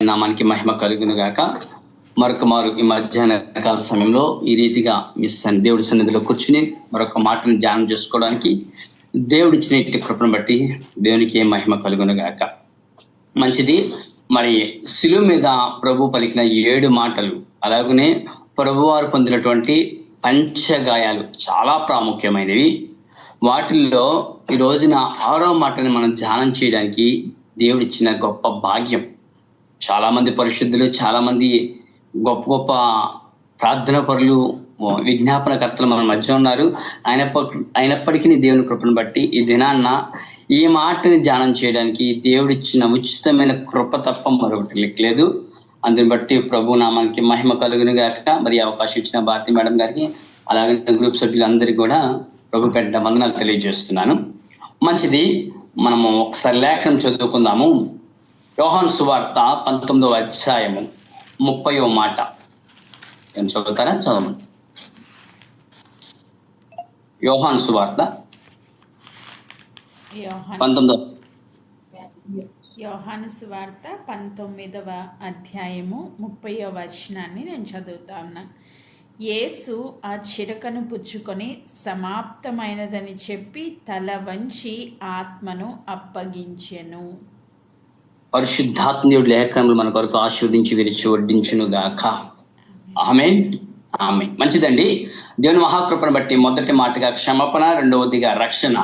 నామానికి మహిమ కలుగును గాక. మరొక ఈ మధ్యాహ్న కాల సమయంలో ఈ రీతిగా మీ దేవుడి సన్నిధిలో కూర్చుని మరొక మాటను ధ్యానం చేసుకోవడానికి దేవుడిచ్చిన కృపను బట్టి దేవునికి మహిమ కలుగును గాక. మంచిది. మరి శిలువ మీద ప్రభు పలికిన 7 మాటలు, అలాగనే ప్రభువారు పొందినటువంటి పంచగాయాలు చాలా ప్రాముఖ్యమైనవి. వాటిల్లో ఈ రోజున 6వ మాటని మనం ధ్యానం చేయడానికి దేవుడిచ్చిన గొప్ప భాగ్యం. చాలా మంది పరిశుద్ధులు, చాలా మంది గొప్ప గొప్ప ప్రార్థన పరులు, విజ్ఞాపనకర్తలు మన మధ్య ఉన్నారు. అయినప్పటికీ దేవుని కృపను బట్టి ఈ దినాన్న ఈ మాటని ధ్యానం చేయడానికి దేవుడిచ్చిన ఉచితమైన కృప తప్ప మరొకటి లేదు. అందుని బట్టి ప్రభు నామానికి మహిమ కలుగును గాక. మరి అవకాశం ఇచ్చిన భారతి మేడం గారికి, అలాగే గ్రూప్ సభ్యులందరికీ కూడా ప్రభు పెట్ట వందనాలు తెలియజేస్తున్నాను. మంచిది. మనము ఒకసారి లేఖనం చదువుకుందాము. యోహాను సువార్త 19వ అధ్యాయము 30వ మాట. ఏం చదువుతారా? చదవము. యోహాను సువార్త 19వ అధ్యాయము 30వ వచనాన్ని నేను చదువుతా ఉన్నాను. యేసు ఆ చిరకను పుచ్చుకొని సమాప్తమైనదని చెప్పి తల వంచి ఆత్మను అప్పగించెను. పరిశుద్ధాత్మీయుడు లేఖనములు మన కొరకు ఆశీర్వదించి విరిచి వడ్డించును గాక. ఆమేన్. ఆమేన్. మంచిదండి. దేవుని మహాకృపను బట్టి మొదటి మాటగా క్షమాపణ, 2వదిగా రక్షణ,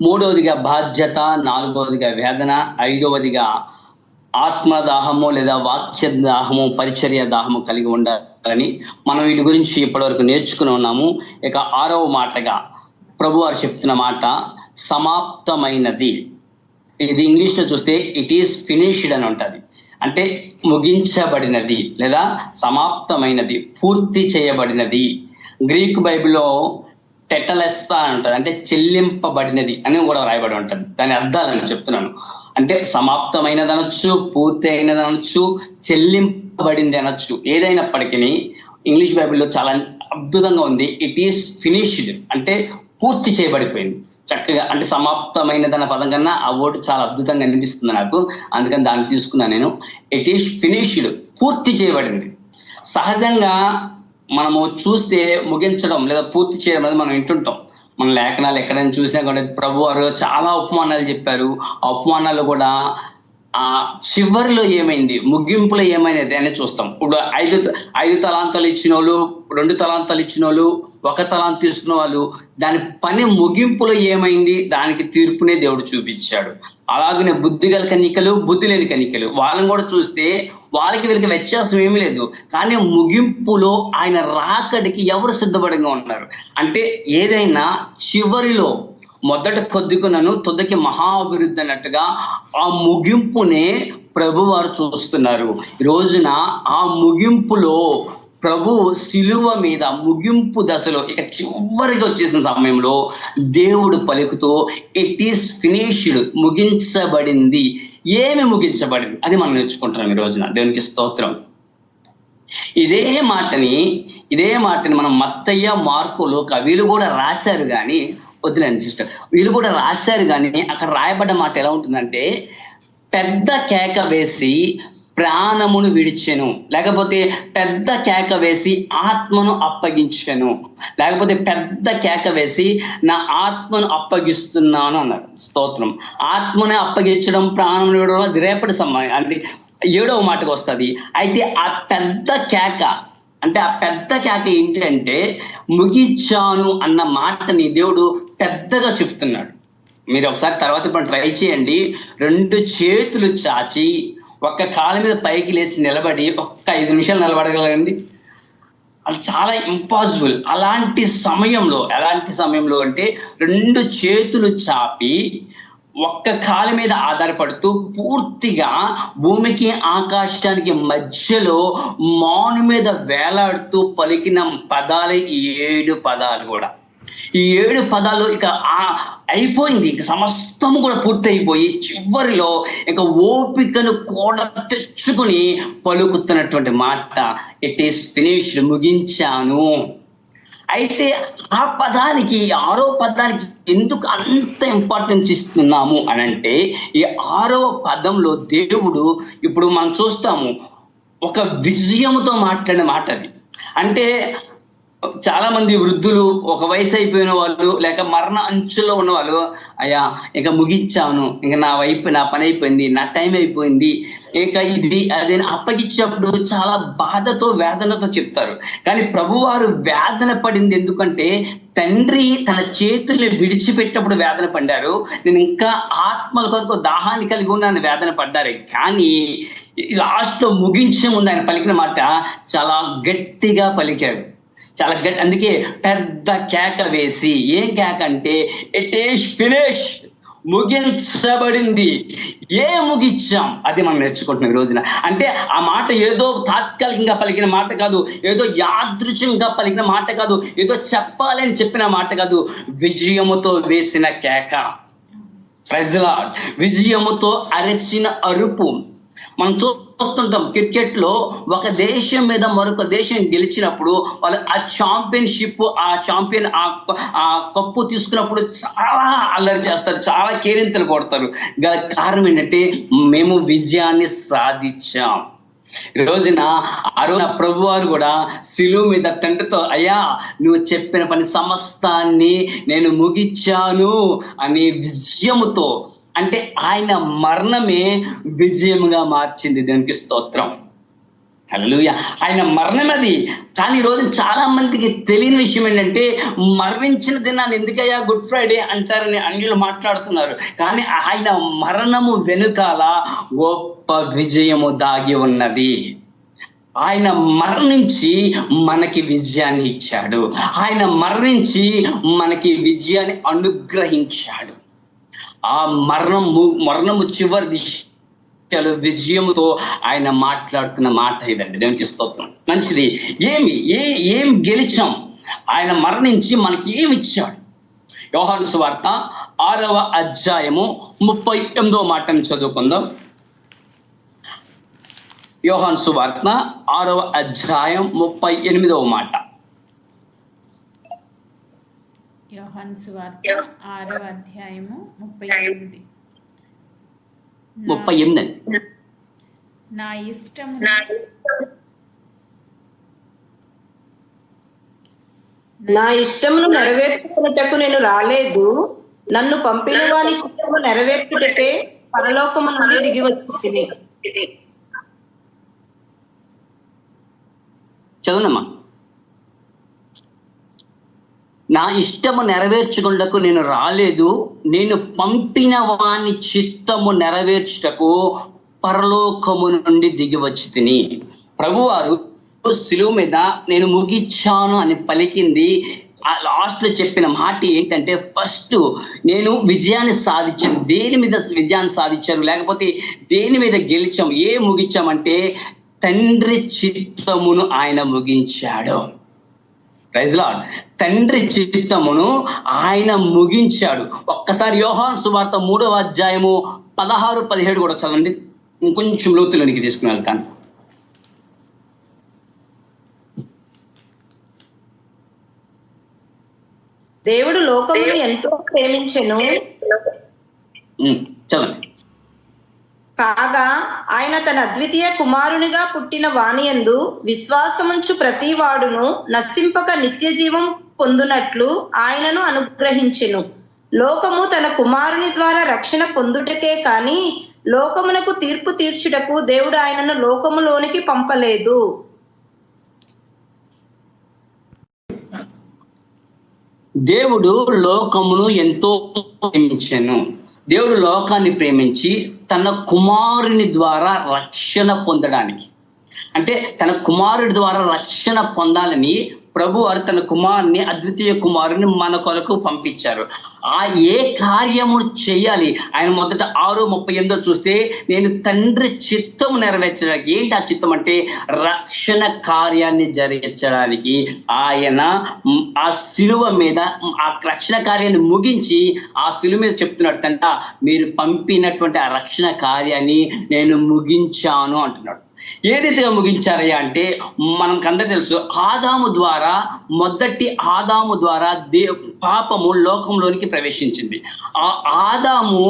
3వదిగా బాధ్యత, 4వదిగా వేదన, 5వదిగా ఆత్మదాహము లేదా వాక్య దాహము, పరిచర్య దాహము కలిగి ఉండాలని మనం వీటి గురించి ఇప్పటివరకు నేర్చుకుని ఉన్నాము. ఇక 6వ మాటగా ప్రభువారు చెప్తున్న మాట సమాప్తమైనది. ఇది ఇంగ్లీష్ లో చూస్తే ఇట్ ఈస్ ఫినిష్డ్ అని ఉంటుంది. అంటే ముగించబడినది లేదా సమాప్తమైనది, పూర్తి చేయబడినది. గ్రీక్ బైబిల్లో టెటలెస్తా అని ఉంటుంది, అంటే చెల్లింపబడినది అని కూడా రాయబడి ఉంటుంది. దాని అర్థాలని చెప్తున్నాను. అంటే సమాప్తమైనది అనొచ్చు, పూర్తి అయినది అనొచ్చు, చెల్లింపబడింది అనొచ్చు. ఏదైనప్పటికీ ఇంగ్లీష్ బైబిల్లో చాలా అద్భుతంగా ఉంది. ఇట్ ఈస్ ఫినిష్డ్ అంటే పూర్తి చేయబడిపోయింది. చక్కగా అంటే సమాప్తమైనది అన్న పదం కన్నా ఆ వర్డ్ చాలా అద్భుతంగా అనిపిస్తుంది నాకు. అందుకని దాన్ని తీసుకున్నా నేను. ఇట్ ఈస్ ఫినిష్డ్, పూర్తి చేయబడింది. సహజంగా మనము చూస్తే ముగించడం లేదా పూర్తి చేయడం అనేది మనం వింటుంటాం. మన లేఖనాలు ఎక్కడైనా చూసినా కూడా ప్రభు వారు చాలా ఉపమానాలు చెప్పారు. ఆ ఉపమానాలు కూడా ఆ చివరిలో ఏమైంది, ముగింపులో ఏమైనది అనేది చూస్తాం. ఇప్పుడు ఐదు తలాంతాలు ఇచ్చిన వాళ్ళు, 2 తలాంతాలు ఇచ్చిన వాళ్ళు, 1 తలాంత తీసుకున్న వాళ్ళు, దాని పని ముగింపులో ఏమైంది దానికి తీర్పునే దేవుడు చూపించాడు. అలాగనే బుద్ధి గల కన్యకలు, బుద్ధి లేని కన్యకలు, వాళ్ళని కూడా చూస్తే వాళ్ళకి వీళ్ళకి వ్యత్యాసం ఏమీ లేదు. కానీ ముగింపులో ఆయన రాకడికి ఎవరు సిద్ధపడంగా ఉన్నారు అంటే ఏదైనా చివరిలో మొదట కొద్దికునను తుదకి మహా అభివృద్ధి అన్నట్టుగా ఆ ముగింపునే ప్రభు వారు చూస్తున్నారు. ఈ రోజున ఆ ముగింపులో ప్రభు శిలువ మీద ముగింపు దశలో ఇక చివరికి వచ్చేసిన సమయంలో దేవుడు పలుకుతూ ఇట్ ఈస్ ఫినిష్డ్, ముగించబడింది. ఏమి ముగించబడింది అది మనం నేర్చుకుంటున్నాం ఈ రోజున. దేవునికి స్తోత్రం. ఇదే మాటని మనం మత్తయ్య, మార్కు, లూకా వీళ్ళు కూడా రాశారు. కానీ వద్దులేండి సిస్టర్, వీళ్ళు కూడా రాశారు. కానీ అక్కడ రాయబడ్డ మాట ఎలా ఉంటుందంటే పెద్ద కేక వేసి ప్రాణమును విడిచెను, లేకపోతే పెద్ద కేక వేసి ఆత్మను అప్పగించెను, లేకపోతే పెద్ద కేక వేసి నా ఆత్మను అప్పగిస్తున్నాను అన్నారు. స్తోత్రం. ఆత్మని అప్పగించడం, ప్రాణమును విడడం అది రేపటి సమయం అంటే 7వ మాటకు వస్తుంది. అయితే ఆ పెద్ద కేక అంటే ఆ పెద్ద కేక ఏంటంటే ముగించాను అన్న మాటని దేవుడు పెద్దగా చెప్తున్నాడు. మీరు ఒకసారి తర్వాత ఇప్పుడు ట్రై చేయండి. 2 చేతులు చాచి ఒక్క కాళ్ళ మీద పైకి లేచి నిలబడి ఒక్క 5 నిమిషాలు నిలబడగలండి. అది చాలా ఇంపాసిబుల్. ఎలాంటి సమయంలో అంటే 2 చేతులు చాపి ఒక్క కాళ్ళ మీద ఆధారపడుతూ పూర్తిగా భూమికి ఆకాశానికి మధ్యలో మౌను మీద వేలాడుతూ పలికిన పదాలు 7 పదాలు కూడా. ఈ 7 పదాలు ఇక అయిపోయింది. ఇక సమస్తము కూడా పూర్తి అయిపోయి చివరిలో ఇక ఓపికను కూడా తెచ్చుకుని పలుకుతున్నటువంటి మాట ఇట్ ఈస్ ఫినిష్డ్, ముగించాను. అయితే ఆ పదానికి, 6వ పదానికి ఎందుకు అంత ఇంపార్టెన్స్ ఇస్తున్నాము అని అంటే ఈ 6వ పదంలో దేవుడు ఇప్పుడు మనం చూస్తాము ఒక విజయముతో మాట్లాడిన మాట అది. అంటే చాలా మంది వృద్ధులు, ఒక వయసు అయిపోయిన వాళ్ళు, లేక మరణ అంచులో ఉన్న వాళ్ళు, అయ్యా ఇక ముగించాను, ఇక నా పని అయిపోయింది, నా టైం అయిపోయింది, ఇక ఇది అది అప్పగించినప్పుడు చాలా బాధతో వేదనతో చెప్తారు. కానీ ప్రభువారు వేదన పడింది ఎందుకంటే తండ్రి తన చేతుల్ని విడిచిపెట్టినప్పుడు వేదన పడ్డారు. నేను ఇంకా ఆత్మల కొరకు దాహాన్ని కలిగి ఉన్నాను వేదన పడ్డారు. కానీ లాస్ట్ లో ముగించే ముందు ఆయన పలికిన మాట చాలా గట్టిగా పలికాడు, చాలా గట్టి. అందుకే పెద్ద కేక వేసి, ఏం కేక అంటే ఇట్ ఈస్ ఫినిష్, ముగించబడింది. ముగించాం, అది మనం నేర్చుకుంటున్నాం ఈ రోజున. అంటే ఆ మాట ఏదో తాత్కాలికంగా పలికిన మాట కాదు, ఏదో యాదృచ్ఛికంగా పలికిన మాట కాదు, ఏదో చెప్పాలని చెప్పిన మాట కాదు, విజయముతో వేసిన కేక. Praise the Lord. విజయముతో అరిచిన అరుపు. మనం చూస్తుంటాం క్రికెట్ లో ఒక దేశం మీద మరొక దేశం గెలిచినప్పుడు వాళ్ళు ఆ ఛాంపియన్షిప్, ఆ కప్పు తీసుకున్నప్పుడు చాలా అల్లరి చేస్తారు, చాలా కేరింతలు కొడతారు. గల కారణం ఏంటంటే మేము విజయాన్ని సాధించాం. ఈ రోజున ప్రభువారు కూడా శిలువ మీద తండ్రితో, అయ్యా నువ్వు చెప్పిన పని సమస్తాన్ని నేను ముగించాను అనే విజయముతో, అంటే ఆయన మరణమే విజయముగా మార్చింది. దేవునికి స్తోత్రం, హల్లెలూయా. ఆయన మరణం అది. కానీ ఈరోజు చాలా మందికి తెలియని విషయం ఏంటంటే మరణించిన దినాన్ని ఎందుకయ్యా గుడ్ ఫ్రైడే అంటారని అన్యులు మాట్లాడుతున్నారు. కానీ ఆయన మరణము వెనుకాల గొప్ప విజయము దాగి ఉన్నది. ఆయన మరణించి మనకి విజయాన్ని ఇచ్చాడు, ఆయన మరణించి మనకి విజయాన్ని అనుగ్రహించాడు. ఆ మరణము చివరి దిశలో విజయముతో ఆయన మాట్లాడుతున్న మాట ఇదండి. దేవునికి స్తోత్రం. మంచిది. ఏం గెలిచాం? ఆయన మరణించి మనకి ఏమి ఇచ్చాడు? యోహాను సువార్త 6వ అధ్యాయము 38వ మాటను చదువుకుందాం. యోహాను సువార్త 6వ అధ్యాయం 38వ మాట. యోహాను సువార్త 6వ అధ్యాయము 38. నా ఇష్టమును నెరవేర్చుకున్నటకు నేను రాలేదు, నన్ను పంపిన వాని చిత్తము నెరవేర్చుటకే పరలోకము నుండి దిగి వచ్చింది. చదువునమ్మా. నా ఇష్టము నెరవేర్చుకుంటకు నేను రాలేదు, నేను పంపిన వాని చిత్తము నెరవేర్చుటకు పరలోకము నుండి దిగి వచ్చి తిని. ప్రభువారు శిలువ మీద నేను ముగించాను అని పలికింది. ఆ లాస్ట్ లో చెప్పిన మాట ఏంటంటే, ఫస్ట్ నేను విజయాన్ని సాధించాను. దేని మీద విజయాన్ని సాధించాను, లేకపోతే దేని మీద గెలిచాం, ముగించామంటే తండ్రి చిత్తమును ఆయన ముగించాడు. Praise Lord. తండ్రి చిత్తమును ఆయన ముగించాడు. ఒక్కసారి యోహాను సువార్త 3వ అధ్యాయము 16, 17 కూడా చదవండి. ఇంకొంచెం లోతులోనికి తీసుకుని వెళ్తాను. దేవుడు లోకమును ఎంతో ప్రేమించెను, చదవండి. కాగా ఆయన తన అద్వితీయ కుమారునిగా పుట్టిన వానియందు విశ్వాసముంచు ప్రతి వాడును నశింపక నిత్య జీవం పొందునట్లు ఆయనను అనుగ్రహించెను. లోకము తన కుమారుని ద్వారా రక్షణ పొందుటకే కాని లోకమునకు తీర్పు తీర్చుటకు దేవుడు ఆయనను లోకములోనికి పంపలేదు. దేవుడు లోకమును ఎంతో ప్రేమించెను. దేవుడు లోకాన్ని ప్రేమించి తన కుమారుని ద్వారా రక్షణ పొందడానికి, అంటే తన కుమారుడి ద్వారా రక్షణ పొందాలని ప్రభువారు తన కుమారుని, అద్వితీయ కుమారుని మన కొరకు పంపించారు. ఏ కార్యము చేయాలి? ఆయన మొదట 6:38 చూస్తే, నేను తండ్రి చిత్తము నెరవేర్చడానికి. ఏంటి ఆ చిత్తం అంటే? రక్షణ కార్యాన్ని జరిగించడానికి ఆయన ఆ శిలువ మీద ఆ రక్షణ కార్యాన్ని ముగించి ఆ శిలువ మీద చెప్తున్నాడు, తండ్రి మీరు పంపినటువంటి ఆ రక్షణ కార్యాన్ని నేను ముగించాను అంటున్నాడు. ఏ రీతిగా ముగించారయ్యా అంటే మనకందరూ తెలుసు, మొదటి ఆదాము ద్వారా పాపము లోకంలోనికి ప్రవేశించింది. ఆ ఆదాము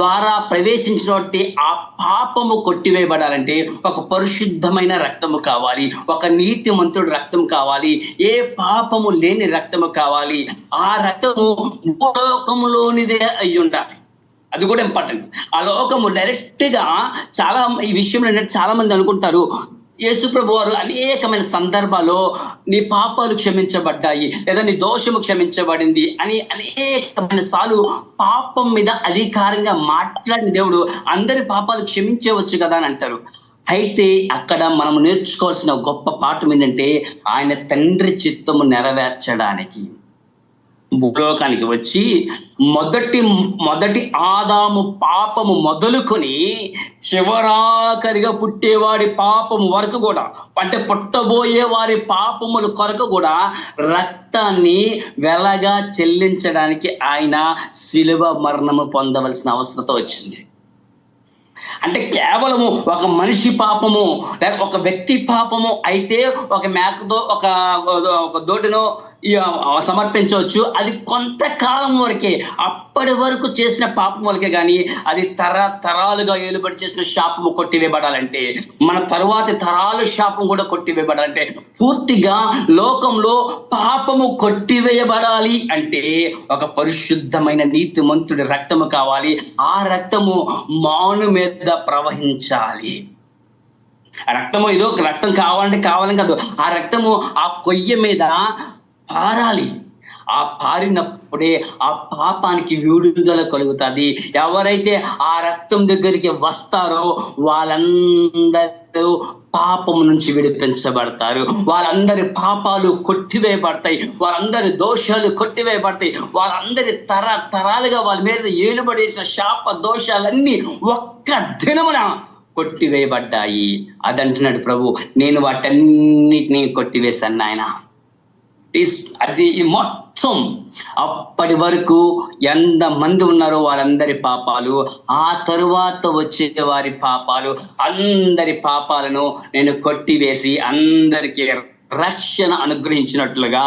ద్వారా ప్రవేశించినటువంటి ఆ పాపము కొట్టివేయబడాలంటే ఒక పరిశుద్ధమైన రక్తము కావాలి, ఒక నీతిమంతుడు రక్తం కావాలి, ఏ పాపము లేని రక్తము కావాలి. ఆ రక్తము లోకములోనిదే అయి ఉండాలి. అది కూడా ఇంపార్టెంట్. ఆ లోకము డైరెక్ట్ గా ఈ విషయంలో ఏంటంటే చాలా మంది అనుకుంటారు, యేసుప్రభు వారు అనేకమైన సందర్భాల్లో నీ పాపాలు క్షమించబడ్డాయి లేదా నీ దోషము క్షమించబడింది అని అనేకమైన సార్లు పాపం మీద అధికారంగా మాట్లాడిన దేవుడు అందరి పాపాలు క్షమించవచ్చు కదా అని అంటారు. అయితే అక్కడ మనం నేర్చుకోవాల్సిన గొప్ప పాఠం ఏంటంటే, ఆయన తండ్రి చిత్తము నెరవేర్చడానికి భూలోకానికి వచ్చి మొదటి ఆదాము పాపము మొదలుకొని చివరాఖరిగా పుట్టేవాడి పాపము వరకు కూడా, అంటే పుట్టబోయే వారి పాపముల కొరకు కూడా రక్తాన్ని వెలగా చెల్లించడానికి ఆయన శిలువ మరణము పొందవలసిన అవసరత వచ్చింది. అంటే కేవలము ఒక మనిషి పాపము లేక ఒక వ్యక్తి పాపము అయితే ఒక మేకతో ఒక దోటినో సమర్పించవచ్చు, అది కొంతకాలం వరకే, అప్పటి వరకు చేసిన పాపం వరకే. కానీ అది తరాలుగా ఏలుబడి చేసిన శాపము కొట్టివేయబడాలంటే, మన తరువాతి తరాల శాపం కూడా కొట్టివేయబడాలంటే, పూర్తిగా లోకంలో పాపము కొట్టివేయబడాలి అంటే ఒక పరిశుద్ధమైన నీతిమంతుడి రక్తము కావాలి. ఆ రక్తము మాను మీద ప్రవహించాలి. రక్తము ఏదో రక్తం కావాలని కాదు, ఆ రక్తము ఆ కొయ్య మీద పారాలి. ఆ పారినప్పుడే ఆ పాపానికి విడుదల కలుగుతుంది. ఎవరైతే ఆ రక్తం దగ్గరికి వస్తారో వాళ్ళందరూ పాపము నుంచి విడిపించబడతారు. వాళ్ళందరి పాపాలు కొట్టివేయబడతాయి, వాళ్ళందరి దోషాలు కొట్టివేయబడతాయి, వాళ్ళందరి తరాలుగా వాళ్ళ మీద ఏలుబడేసిన శాప దోషాలన్నీ ఒక్క దినమున కొట్టివేయబడ్డాయి. అదంటున్నాడు ప్రభు, నేను వాటన్నిటినీ కొట్టివేశాను ఆయన. అది మొత్తం అప్పటి వరకు ఎంత మంది ఉన్నారో వారందరి పాపాలు, ఆ తరువాత వచ్చే వారి పాపాలు, అందరి పాపాలను నేను కొట్టివేసి అందరికీ రక్షణ అనుగ్రహించినట్లుగా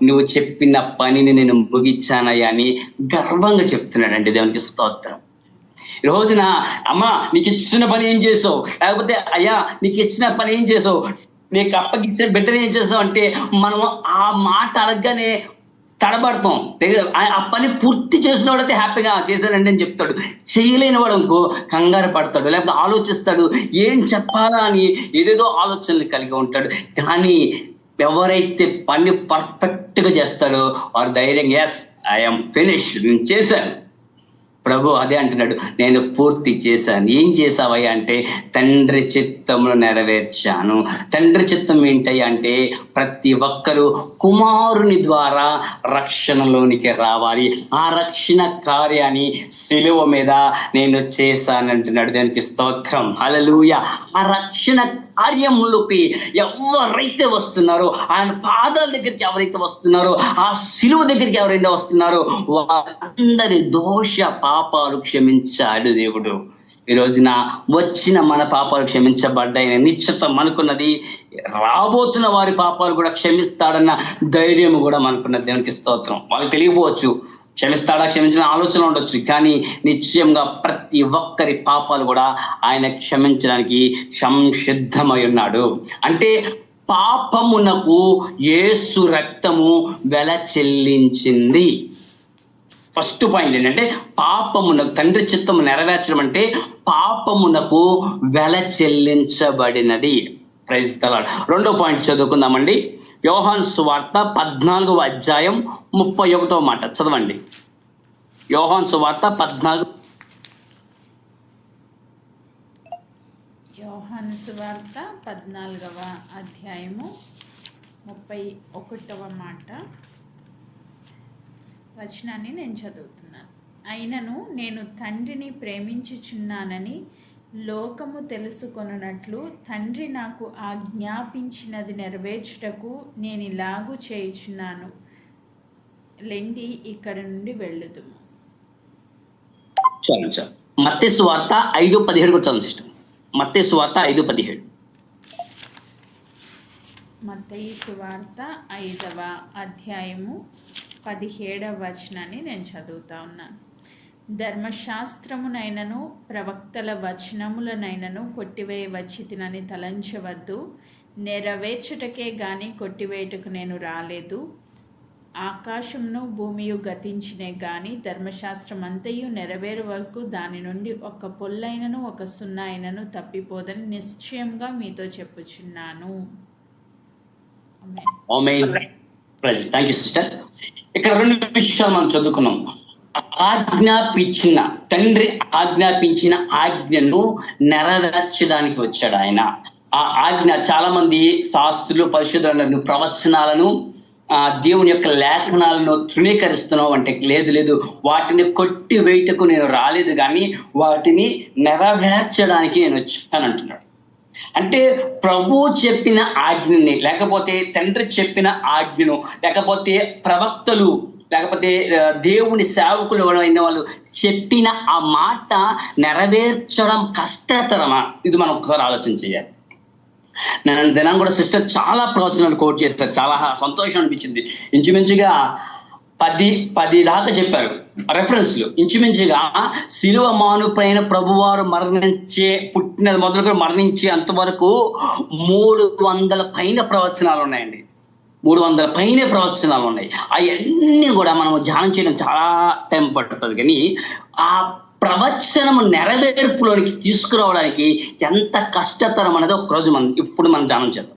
నువ్వు చెప్పిన పనిని నేను ముగించానయ్యా అని గర్వంగా చెప్తున్నాడండి. దేవునికి స్తోత్రం. ఈ రోజున అమ్మా నీకు ఇచ్చిన పని ఏం చేసావు, లేకపోతే అయ్యా నీకు ఇచ్చిన పని ఏం చేసావు, నీకు అప్పగిచ్చిన బిడ్డను ఏం చేసావు అంటే మనం ఆ మాట అడగగానే తడబడతాం. ఆ పని పూర్తి చేసిన వాడైతే హ్యాపీగా చేశానండి అని చెప్తాడు. చేయలేని వాడు ఇంకో కంగారు పడతాడు, లేకపోతే ఆలోచిస్తాడు, ఏం చెప్పాలా అని ఏదేదో ఆలోచనలు కలిగి ఉంటాడు. కానీ ఎవరైతే పని పర్ఫెక్ట్ గా చేస్తాడో వారు ధైర్యంగా ఎస్ ఐఎమ్ ఫినిష్, నేను చేశాను. ప్రభు అదే అంటున్నాడు, నేను పూర్తి చేశాను. ఏం చేసావయ్యా అంటే తండ్రి చిత్తమును నెరవేర్చాను. తండ్రి చిత్తం ఏంటయ్యా అంటే ప్రతి ఒక్కరూ కుమారుని ద్వారా రక్షణలోనికి రావాలి. ఆ రక్షణ కార్యాన్ని శిలువ మీద నేను చేశానంటున్నాడు. దానికి స్తోత్రం, హల్లెలూయా. ఆ రక్షణ కార్యములోకి ఎవరైతే వస్తున్నారో, ఆయన పాదాల దగ్గరికి ఎవరైతే వస్తున్నారో, ఆ శిలువ దగ్గరికి ఎవరైతే వస్తున్నారో వారందరి దోష పాపాలు క్షమించాడు దేవుడు. ఈ రోజున వచ్చిన మన పాపాలు క్షమించబడ్డాయని నిశ్చిత మనకున్నది. రాబోతున్న వారి పాపాలు కూడా క్షమిస్తాడన్న ధైర్యం కూడా మనకున్నది. దేవునికి స్తోత్రం. వాళ్ళకి తెలియకపోవచ్చు, క్షమిస్తాడా క్షమించిన ఆలోచన ఉండొచ్చు, కానీ నిశ్చయంగా ప్రతి ఒక్కరి పాపాలు కూడా ఆయన క్షమించడానికి సంసిద్ధమై ఉన్నాడు. అంటే పాపమునకు యేసు రక్తము వెల చెల్లించింది. ఫస్ట్ పాయింట్ ఏంటంటే పాపమునకు తండ్రి చిత్తము నెరవేర్చడం అంటే పాపమునకు వెల చెల్లించబడినది. Praise the Lord. రెండో పాయింట్ చదువుకుందామండి. యోహాను సువార్త 14వ అధ్యాయం 31వ మాట చదవండి. యోహాను సువార్త 14 యోహాను సువార్త 14వ అధ్యాయము 31వ మాట వచనాన్ని నేను చదువుతున్నాను. అయినను నేను తండ్రిని ప్రేమించుచున్నానని లోకము తెలుసుకొనున్నట్లు తండ్రి నాకు ఆజ్ఞాపించినది నెరవేర్చుటకు నేను ఇలాగు చేయుచున్నాను. లెండి ఇక్కడి నుండి వెళ్ళుదుము. మత్తయి సువార్త 5:17 కూడా చదువు సిస్టర్. మత్తయి సువార్త 5:17. మత్తయి సువార్త 5వ అధ్యాయము 17వ వచనాన్ని నేను చదువుతా ఉన్నాను. ధర్మశాస్త్రమునైనను ప్రవక్తల వచనములనైనను కొట్టివేయవచ్చితినని తలంచవద్దు. నెరవేర్చుటకే గాని కొట్టివేయుటకు నేను రాలేదు. ఆకాశమును భూమియు గతించినే గాని ధర్మశాస్త్రం అంతయు నెరవేరు వరకు దాని నుండి ఒక పొల్లైనను ఒక సున్నా అయినను తప్పిపోదని నిశ్చయంగా మీతో చెప్పుచున్నాను. Thank you sister. ఇక్కడ 2 విషయాలు మనం చదువుకున్నాం. తండ్రి ఆజ్ఞాపించిన ఆజ్ఞను నెరవేర్చడానికి వచ్చాడు ఆయన. ఆ ఆజ్ఞ చాలా మంది శాస్త్రులు, పరిశుద్ధులను, ప్రవచనాలను, దేవుని యొక్క లేఖనాలను తృణీకరిస్తున్నావు అంటే లేదు, వాటిని కొట్టి వేయటకు నేను రాలేదు కానీ వాటిని నెరవేర్చడానికి నేను వచ్చానంటున్నాడు. అంటే ప్రభు చెప్పిన ఆజ్ఞని, లేకపోతే తండ్రి చెప్పిన ఆజ్ఞను, లేకపోతే ప్రవక్తలు, లేకపోతే దేవుని సేవకులు అయిన వాళ్ళు చెప్పిన ఆ మాట నెరవేర్చడం కష్టతరమా? ఇది మనం ఒకసారి ఆలోచన చేయాలి. నేను దినం కూడా సిస్టర్ చాలా ప్రవచనాలు కోట్ చేస్తారు, చాలా సంతోషం అనిపించింది. ఇంచుమించుగా 10 దాకా చెప్పారు రెఫరెన్స్లు. ఇంచుమించుగా శిలువ మానుపైన ప్రభువారు పుట్టిన మొదలుగా మరణించే అంతవరకు 300 పైన ప్రవచనాలు ఉన్నాయండి. 300 పైన ప్రవచనాలు ఉన్నాయి. అవన్నీ కూడా మనం ధ్యానం చేయడం చాలా టైం పడుతుంది. కానీ ఆ ప్రవచనము నెరవేర్పులోనికి తీసుకురావడానికి ఎంత కష్టతరం అనేది ఒకరోజు ఇప్పుడు మనం ధ్యానం చేద్దాం.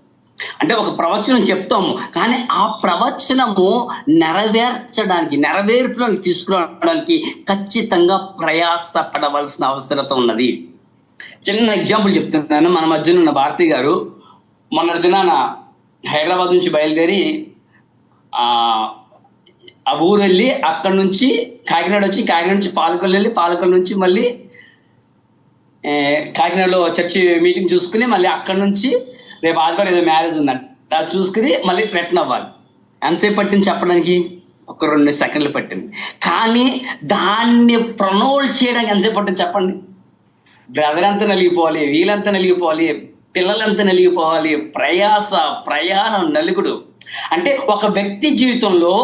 అంటే ఒక ప్రవచనం చెప్తాము కానీ ఆ ప్రవచనము నెరవేర్పులోనికి తీసుకురావడానికి ఖచ్చితంగా ప్రయాసపడవలసిన అవసరత ఉన్నది. చిన్న ఎగ్జాంపుల్ చెప్తున్నాను. మన మధ్యన ఉన్న భారతి గారు మొన్నటి దినాన హైదరాబాద్ నుంచి బయలుదేరి ఆ ఊరు వెళ్ళి అక్కడి నుంచి కాకినాడ వచ్చి, కాకినాడ నుంచి పాలకొల్లు వెళ్ళి, పాలకొల్లు నుంచి మళ్ళీ కాకినాడలో చర్చి మీటింగ్ చూసుకుని మళ్ళీ అక్కడి నుంచి రేపు ఆదివారం ఏదో మ్యారేజ్ ఉందంట, అది చూసుకుని మళ్ళీ రిటర్న్ అవ్వాలి. ఎంతసేపు పట్టింది చెప్పడానికి? ఒక 2 సెకండ్లు పట్టింది. కానీ దాన్ని ప్రొనౌన్స్ చేయడానికి ఎంతసేపు పట్టింది చెప్పండి? బ్రదర్ అంతా నలిగిపోవాలి, వీళ్ళంతా నలిగిపోవాలి, పిల్లలంతా నలిగిపోవాలి, ప్రయాణం నలుగుడు. అంటే ఒక వ్యక్తి జీవితంలో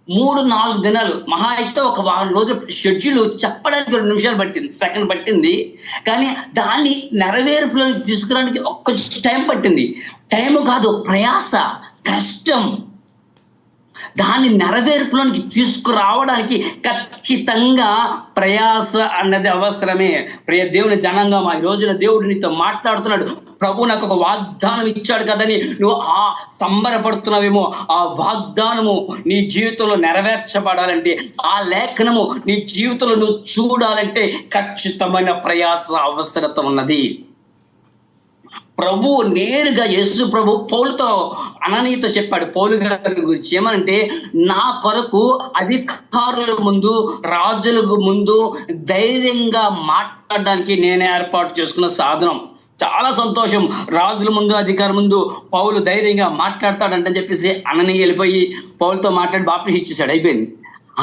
3-4 దినాలు, మహా అయితే ఒక వారం రోజులు షెడ్యూల్ చెప్పడానికి 2 నిమిషాలు పట్టింది, సెకండ్ పట్టింది. కానీ దాన్ని నెరవేర్పులోకి తీసుకురావడానికి ఒక్క టైం పట్టింది. టైం కాదు, ప్రయాస, కష్టం. దాన్ని నెరవేర్పులోనికి తీసుకురావడానికి ఖచ్చితంగా ప్రయాస అన్నది అవసరమే. ప్రియ దేవుని జనంగా ఈ రోజున దేవుడు నీతో మాట్లాడుతున్నాడు. ప్రభు నాకు ఒక వాగ్దానం ఇచ్చాడు కదని నువ్వు సంబరపడుతున్నావేమో. ఆ వాగ్దానము నీ జీవితంలో నెరవేర్చబడాలంటే, ఆ లేఖనము నీ జీవితంలో నువ్వు చూడాలంటే ఖచ్చితమైన ప్రయాస అవసరత ఉన్నది. ప్రభు నేరుగా యేసు ప్రభు పౌలుతో, అననీయతో చెప్పాడు. పౌలు గారి గురించి ఏమనంటే, నా కొరకు అధికారుల ముందు, రాజుల ముందు ధైర్యంగా మాట్లాడడానికి నేనే ఏర్పాటు చేసుకున్న సాధనం. చాలా సంతోషం. రాజుల ముందు, అధికారుల ముందు పౌలు ధైర్యంగా మాట్లాడతాడంటని చెప్పేసి అననీయ వెళ్ళిపోయి పౌలుతో మాట్లాడి బాప్టిజం ఇచ్చేసాడు, అయిపోయింది.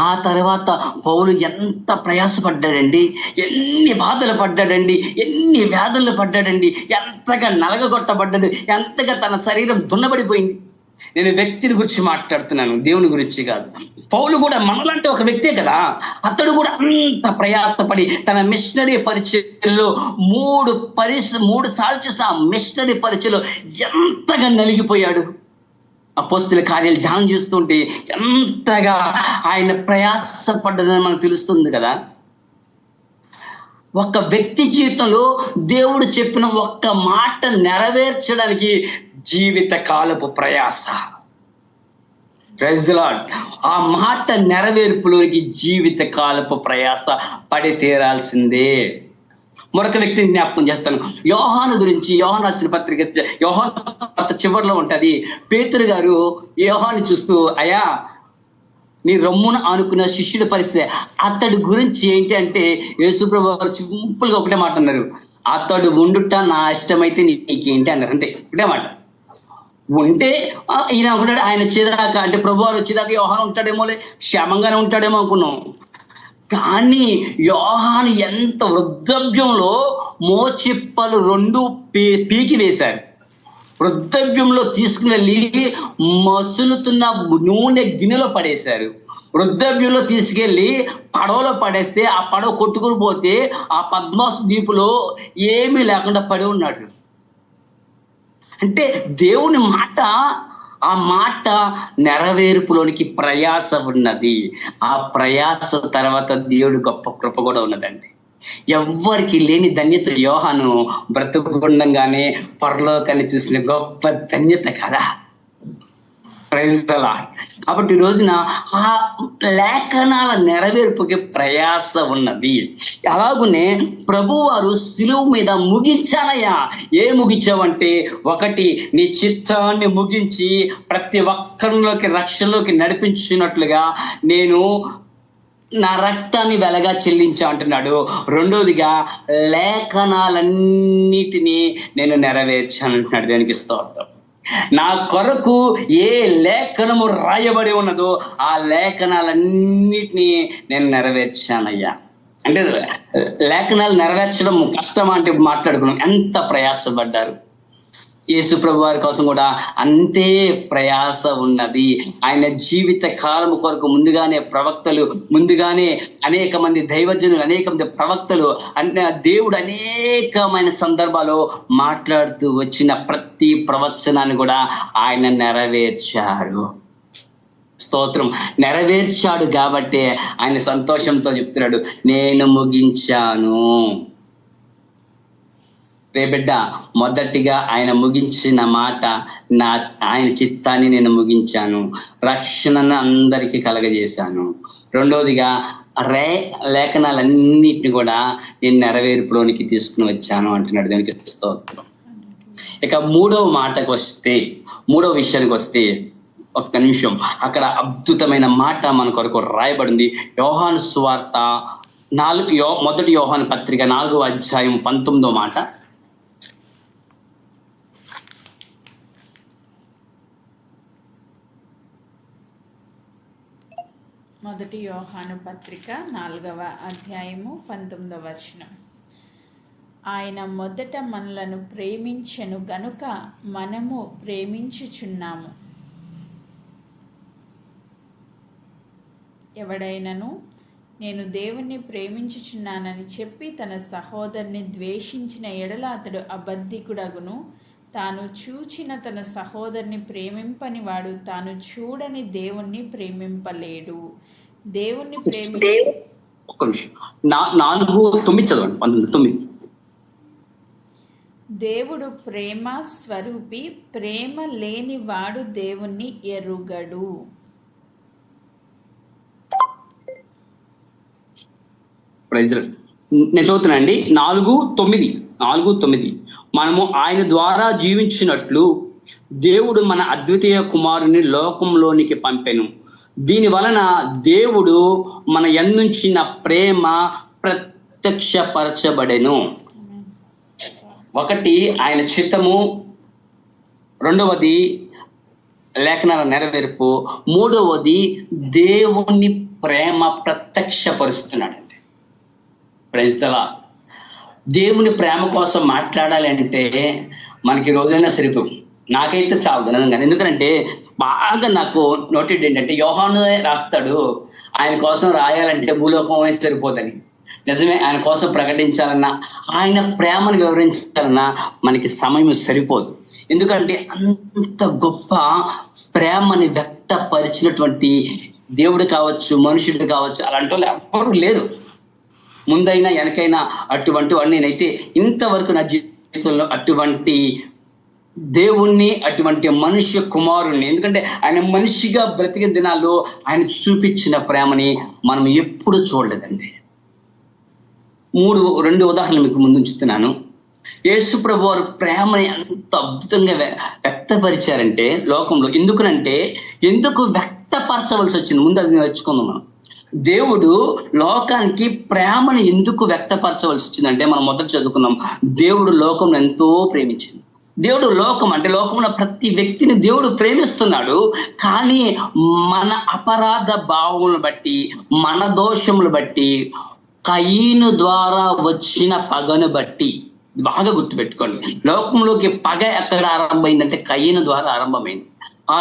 ఆ తర్వాత పౌలు ఎంత ప్రయాసపడ్డాడండి, ఎన్ని బాధలు పడ్డాడండి, ఎన్ని వ్యాధులు పడ్డాడండి, ఎంతగా నలగగొట్టబడ్డాడు, ఎంతగా తన శరీరం దున్నబడిపోయింది. నేను వ్యక్తిని గురించి మాట్లాడుతున్నాను, దేవుని గురించి కాదు. పౌలు కూడా మనలాంటి ఒక వ్యక్తే కదా. అతడు కూడా అంత ప్రయాసపడి తన మిషనరీ పరిచయలో 3 సార్లు చేసిన మిషనరీ పరిచయలో ఎంతగా నలిగిపోయాడు. అపోస్తలుల కార్యాలు ధ్యానం చేస్తుంటే ఎంతగా ఆయన ప్రయాసపడ్డదని మనకు తెలుస్తుంది కదా. ఒక వ్యక్తి జీవితంలో దేవుడు చెప్పిన ఒక్క మాట నెరవేర్చడానికి జీవిత కాలపు ప్రయాస. Praise the Lord. ఆ మాట నెరవేర్పులోకి జీవిత కాలపు ప్రయాస పడి తీరాల్సిందే. మరొక వ్యక్తిని జ్ఞాపకం చేస్తాను. యోహాను గురించి, యోహాను రాసిన పత్రిక యోహాను చివరిలో ఉంటది. పేతురు గారు యోహాను చూస్తూ, అయ్యా నీ రొమ్మున ఆనుకున్న శిష్యుడి పరిస్థితి. అతడి గురించి ఏంటి అంటే, యేసుప్రభు గారు సింపుల్గా ఒకటే మాట అన్నారు, అతడు ఉండుట నా ఇష్టమైతే నీకేంటి అన్నారు. అంతే, ఒకటే మాట. ఉంటే ఈయన అనుకున్నాడు ఆయన వచ్చేదాకా, అంటే ప్రభు వారు వచ్చేదాకా యోహాను ఉంటాడేమో, క్షేమంగానే ఉంటాడేమో అనుకున్నాం. కానీ యోహాను ఎంత వృద్ధాప్యంలో మోచిప్పలు 2 పీకి వేశారు. వృద్ధాప్యంలో తీసుకుని వెళ్ళి మసులుతున్న నూనె గిన్నెలో పడేశారు. వృద్ధాప్యంలో తీసుకెళ్లి పడవలో పడేస్తే ఆ పడవ కొట్టుకుని పోతే ఆ పద్మాసు ద్వీపులో ఏమీ లేకుండా పడి ఉన్నాడు. అంటే దేవుని మాట, ఆ మాట నెరవేర్పులోనికి ప్రయాస ఉన్నది. ఆ ప్రయాస తర్వాత దేవుడి గొప్ప కృప కూడా ఉన్నదండి. ఎవ్వరికి లేని ధన్యత యోహాను బ్రతుకుండంగానే పరలోకాన్ని చూసిన గొప్ప ధన్యత కదా. Praise the Lord. కాబట్టి ఈ రోజున ఆ లేఖనాల నెరవేర్పుకి ప్రయాస ఉన్నది. అలాగునే ప్రభువారు సిలువ మీద ముగించానయ్యా. ఏ ముగించావంటే, 1 నీ చిత్తాన్ని ముగించి ప్రతి ఒక్కరిలోకి రక్షణలోకి నడిపించినట్లుగా నేను నా రక్తాన్ని వెలగా చెల్లించా అంటున్నాడు. 2వదిగా లేఖనాలన్నిటినీ నేను నెరవేర్చాను అంటున్నాడు. దేనికి స్తోత్రం. నా కొరకు ఏ లేఖనము రాయబడి ఉన్నదో ఆ లేఖనాలన్నిటినీ నేను నెరవేర్చానయ్యా. అంటే లేఖనాలు నెరవేర్చడం కష్టమా అంటే మాట్లాడుకున్నాం. ఎంత ప్రయాసపడ్డారు. యేసు ప్రభు వారి కోసం కూడా అంతే ప్రయాస ఉన్నది. ఆయన జీవిత కాలం కొరకు ముందుగానే ప్రవక్తలు, ముందుగానే అనేక మంది దైవజనులు, అనేక మంది ప్రవక్తలు, దేవుడు అనేకమైన సందర్భాల్లో మాట్లాడుతూ వచ్చిన ప్రతి ప్రవచనాన్ని కూడా ఆయన నెరవేర్చారు. స్తోత్రం. నెరవేర్చాడు కాబట్టి ఆయన సంతోషంతో చెప్తున్నాడు, నేను ముగించాను. బిడ్డ, మొదటిగా ఆయన ముగించిన మాట, ఆయన చిత్తాన్ని నేను ముగించాను, రక్షణను అందరికీ కలగజేశాను. 2వదిగా లేఖనాలన్నిటిని కూడా నేను నెరవేర్పులోనికి తీసుకుని వచ్చాను అంటున్నాడు. దానికి స్తోత్రం. ఇక 3వ మాటకు వస్తే, 3వ విషయానికి వస్తే, ఒక్క నిమిషం, అక్కడ అద్భుతమైన మాట మన కొరకు రాయబడింది. యోహాను సువార్త 1 యోహాను పత్రిక 4వ అధ్యాయం 19వ మాట. మొదటి యోహాను పత్రిక 4వ అధ్యాయము 19వ వచనం. ఆయన మొదట మనలను ప్రేమించెను గనుక మనము ప్రేమించుచున్నాము. ఎవడైనను నేను దేవుణ్ణి ప్రేమించుచున్నానని చెప్పి తన సహోదరుని ద్వేషించిన ఎడల అతడు అబద్ధికుడగును. తాను చూచిన తన సహోదరుని ప్రేమింపని వాడు తాను చూడని దేవుణ్ణి ప్రేమింపలేడు. దేవుణ్ణి ప్రేమించి 4:9 చదవండి. 19:9. దేవుడు ప్రేమ స్వరూపి, ప్రేమ లేని వాడు దేవుణ్ణి ఎరుగడు. నేను చదువుతున్నా అండి. 4:9. మనము ఆయన ద్వారా జీవించినట్లు దేవుడు మన అద్వితీయ కుమారుని లోకంలోనికి పంపెను. దీని వలన దేవుడు మన యందుంచిన ప్రేమ ప్రత్యక్షపరచబడెను. 1 ఆయన చిత్తము, 2వది లేఖనాల నెరవేర్పు, 3వది దేవుని ప్రేమ ప్రత్యక్షపరుస్తున్నాడండి. Praise the Lord. దేవుని ప్రేమ కోసం మాట్లాడాలి అంటే మనకి రోజైనా సరిపోదు. నాకైతే చాలు నిజంగా. ఎందుకంటే బాగా నాకు నోటెడ్ ఏంటంటే, యోహాను రాస్తాడు ఆయన కోసం రాయాలంటే భూలోకం అయితే సరిపోదని. నిజమే, ఆయన కోసం ప్రకటించాలన్నా, ఆయన ప్రేమను వివరించాలన్నా మనకి సమయం సరిపోదు. ఎందుకంటే అంత గొప్ప ప్రేమని వ్యక్తపరిచినటువంటి దేవుడు కావచ్చు, మనుషుడు కావచ్చు, అలాంటి వాళ్ళు ఎవ్వరూ లేరు. ముందైనా వెనకైనా అటువంటి వాడిని నేనైతే ఇంతవరకు నా జీవితంలో అటువంటి దేవుణ్ణి, అటువంటి మనుష్య కుమారుణ్ణి, ఎందుకంటే ఆయన మనిషిగా బ్రతికిన దినాల్లో ఆయన చూపించిన ప్రేమని మనం ఎప్పుడు చూడలేదండి. 2 ఉదాహరణలు మీకు ముందు ఉంచుతున్నాను. యేసు ప్రభు వారు ప్రేమని ఎంత అద్భుతంగా వ్యక్తపరిచారంటే లోకంలో. ఎందుకు వ్యక్తపరచవలసి వచ్చింది? ముందు అది నేర్చుకుందాం మనం. దేవుడు లోకానికి ప్రేమను ఎందుకు వ్యక్తపరచవలసి వచ్చిందంటే, మనం మొదట చదువుకున్నాం, దేవుడు లోకం ఎంతో ప్రేమించింది. దేవుడు లోకమున ప్రతి వ్యక్తిని దేవుడు ప్రేమిస్తున్నాడు. కానీ మన అపరాధ భావములను బట్టి, మన దోషములు బట్టి, కయీను ద్వారా వచ్చిన పగను బట్టి, బాగా గుర్తుపెట్టుకోండి, లోకంలోకి పగ ఎక్కడ ఆరంభమైందంటే కయీను ద్వారా ఆరంభమైంది. ఆ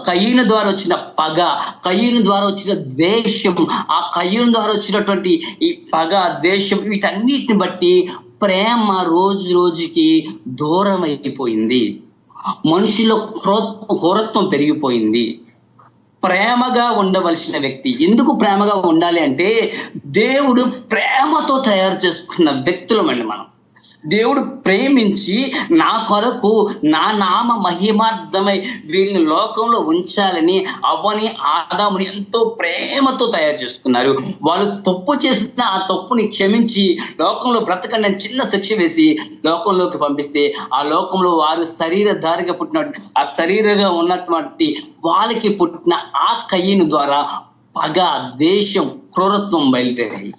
కయీను ద్వారా వచ్చిన పగ, కయీను ద్వారా వచ్చిన ద్వేషం, ఆ కయీను ద్వారా వచ్చినటువంటి ఈ పగ, ద్వేషం, వీటన్నిటిని బట్టి ప్రేమ రోజు రోజుకి దూరం అయిపోయింది. మనుషులో క్రూరత్వం పెరిగిపోయింది. ప్రేమగా ఉండవలసిన వ్యక్తి ఎందుకు ప్రేమగా ఉండాలి అంటే, దేవుడు ప్రేమతో తయారు చేసుకున్న వ్యక్తులమండి మనం. దేవుడు ప్రేమించి నా కొరకు నా నామ మహిమార్థమై వీరిని లోకంలో ఉంచాలని అవ్వని ఆదాముని ఎంతో ప్రేమతో తయారు చేసుకున్నారు. వాళ్ళు తప్పు చేసిన ఆ తప్పుని క్షమించి లోకంలో బ్రతకండి అని చిన్న శిక్ష వేసి లోకంలోకి పంపిస్తే, ఆ లోకంలో వారు శరీరధారిగా పుట్టినటువంటి, ఆ శరీరంగా ఉన్నటువంటి వాళ్ళకి పుట్టిన ఆ కయీను ద్వారా పగ, దేశం, క్రూరత్వం బయలుదేరాయి.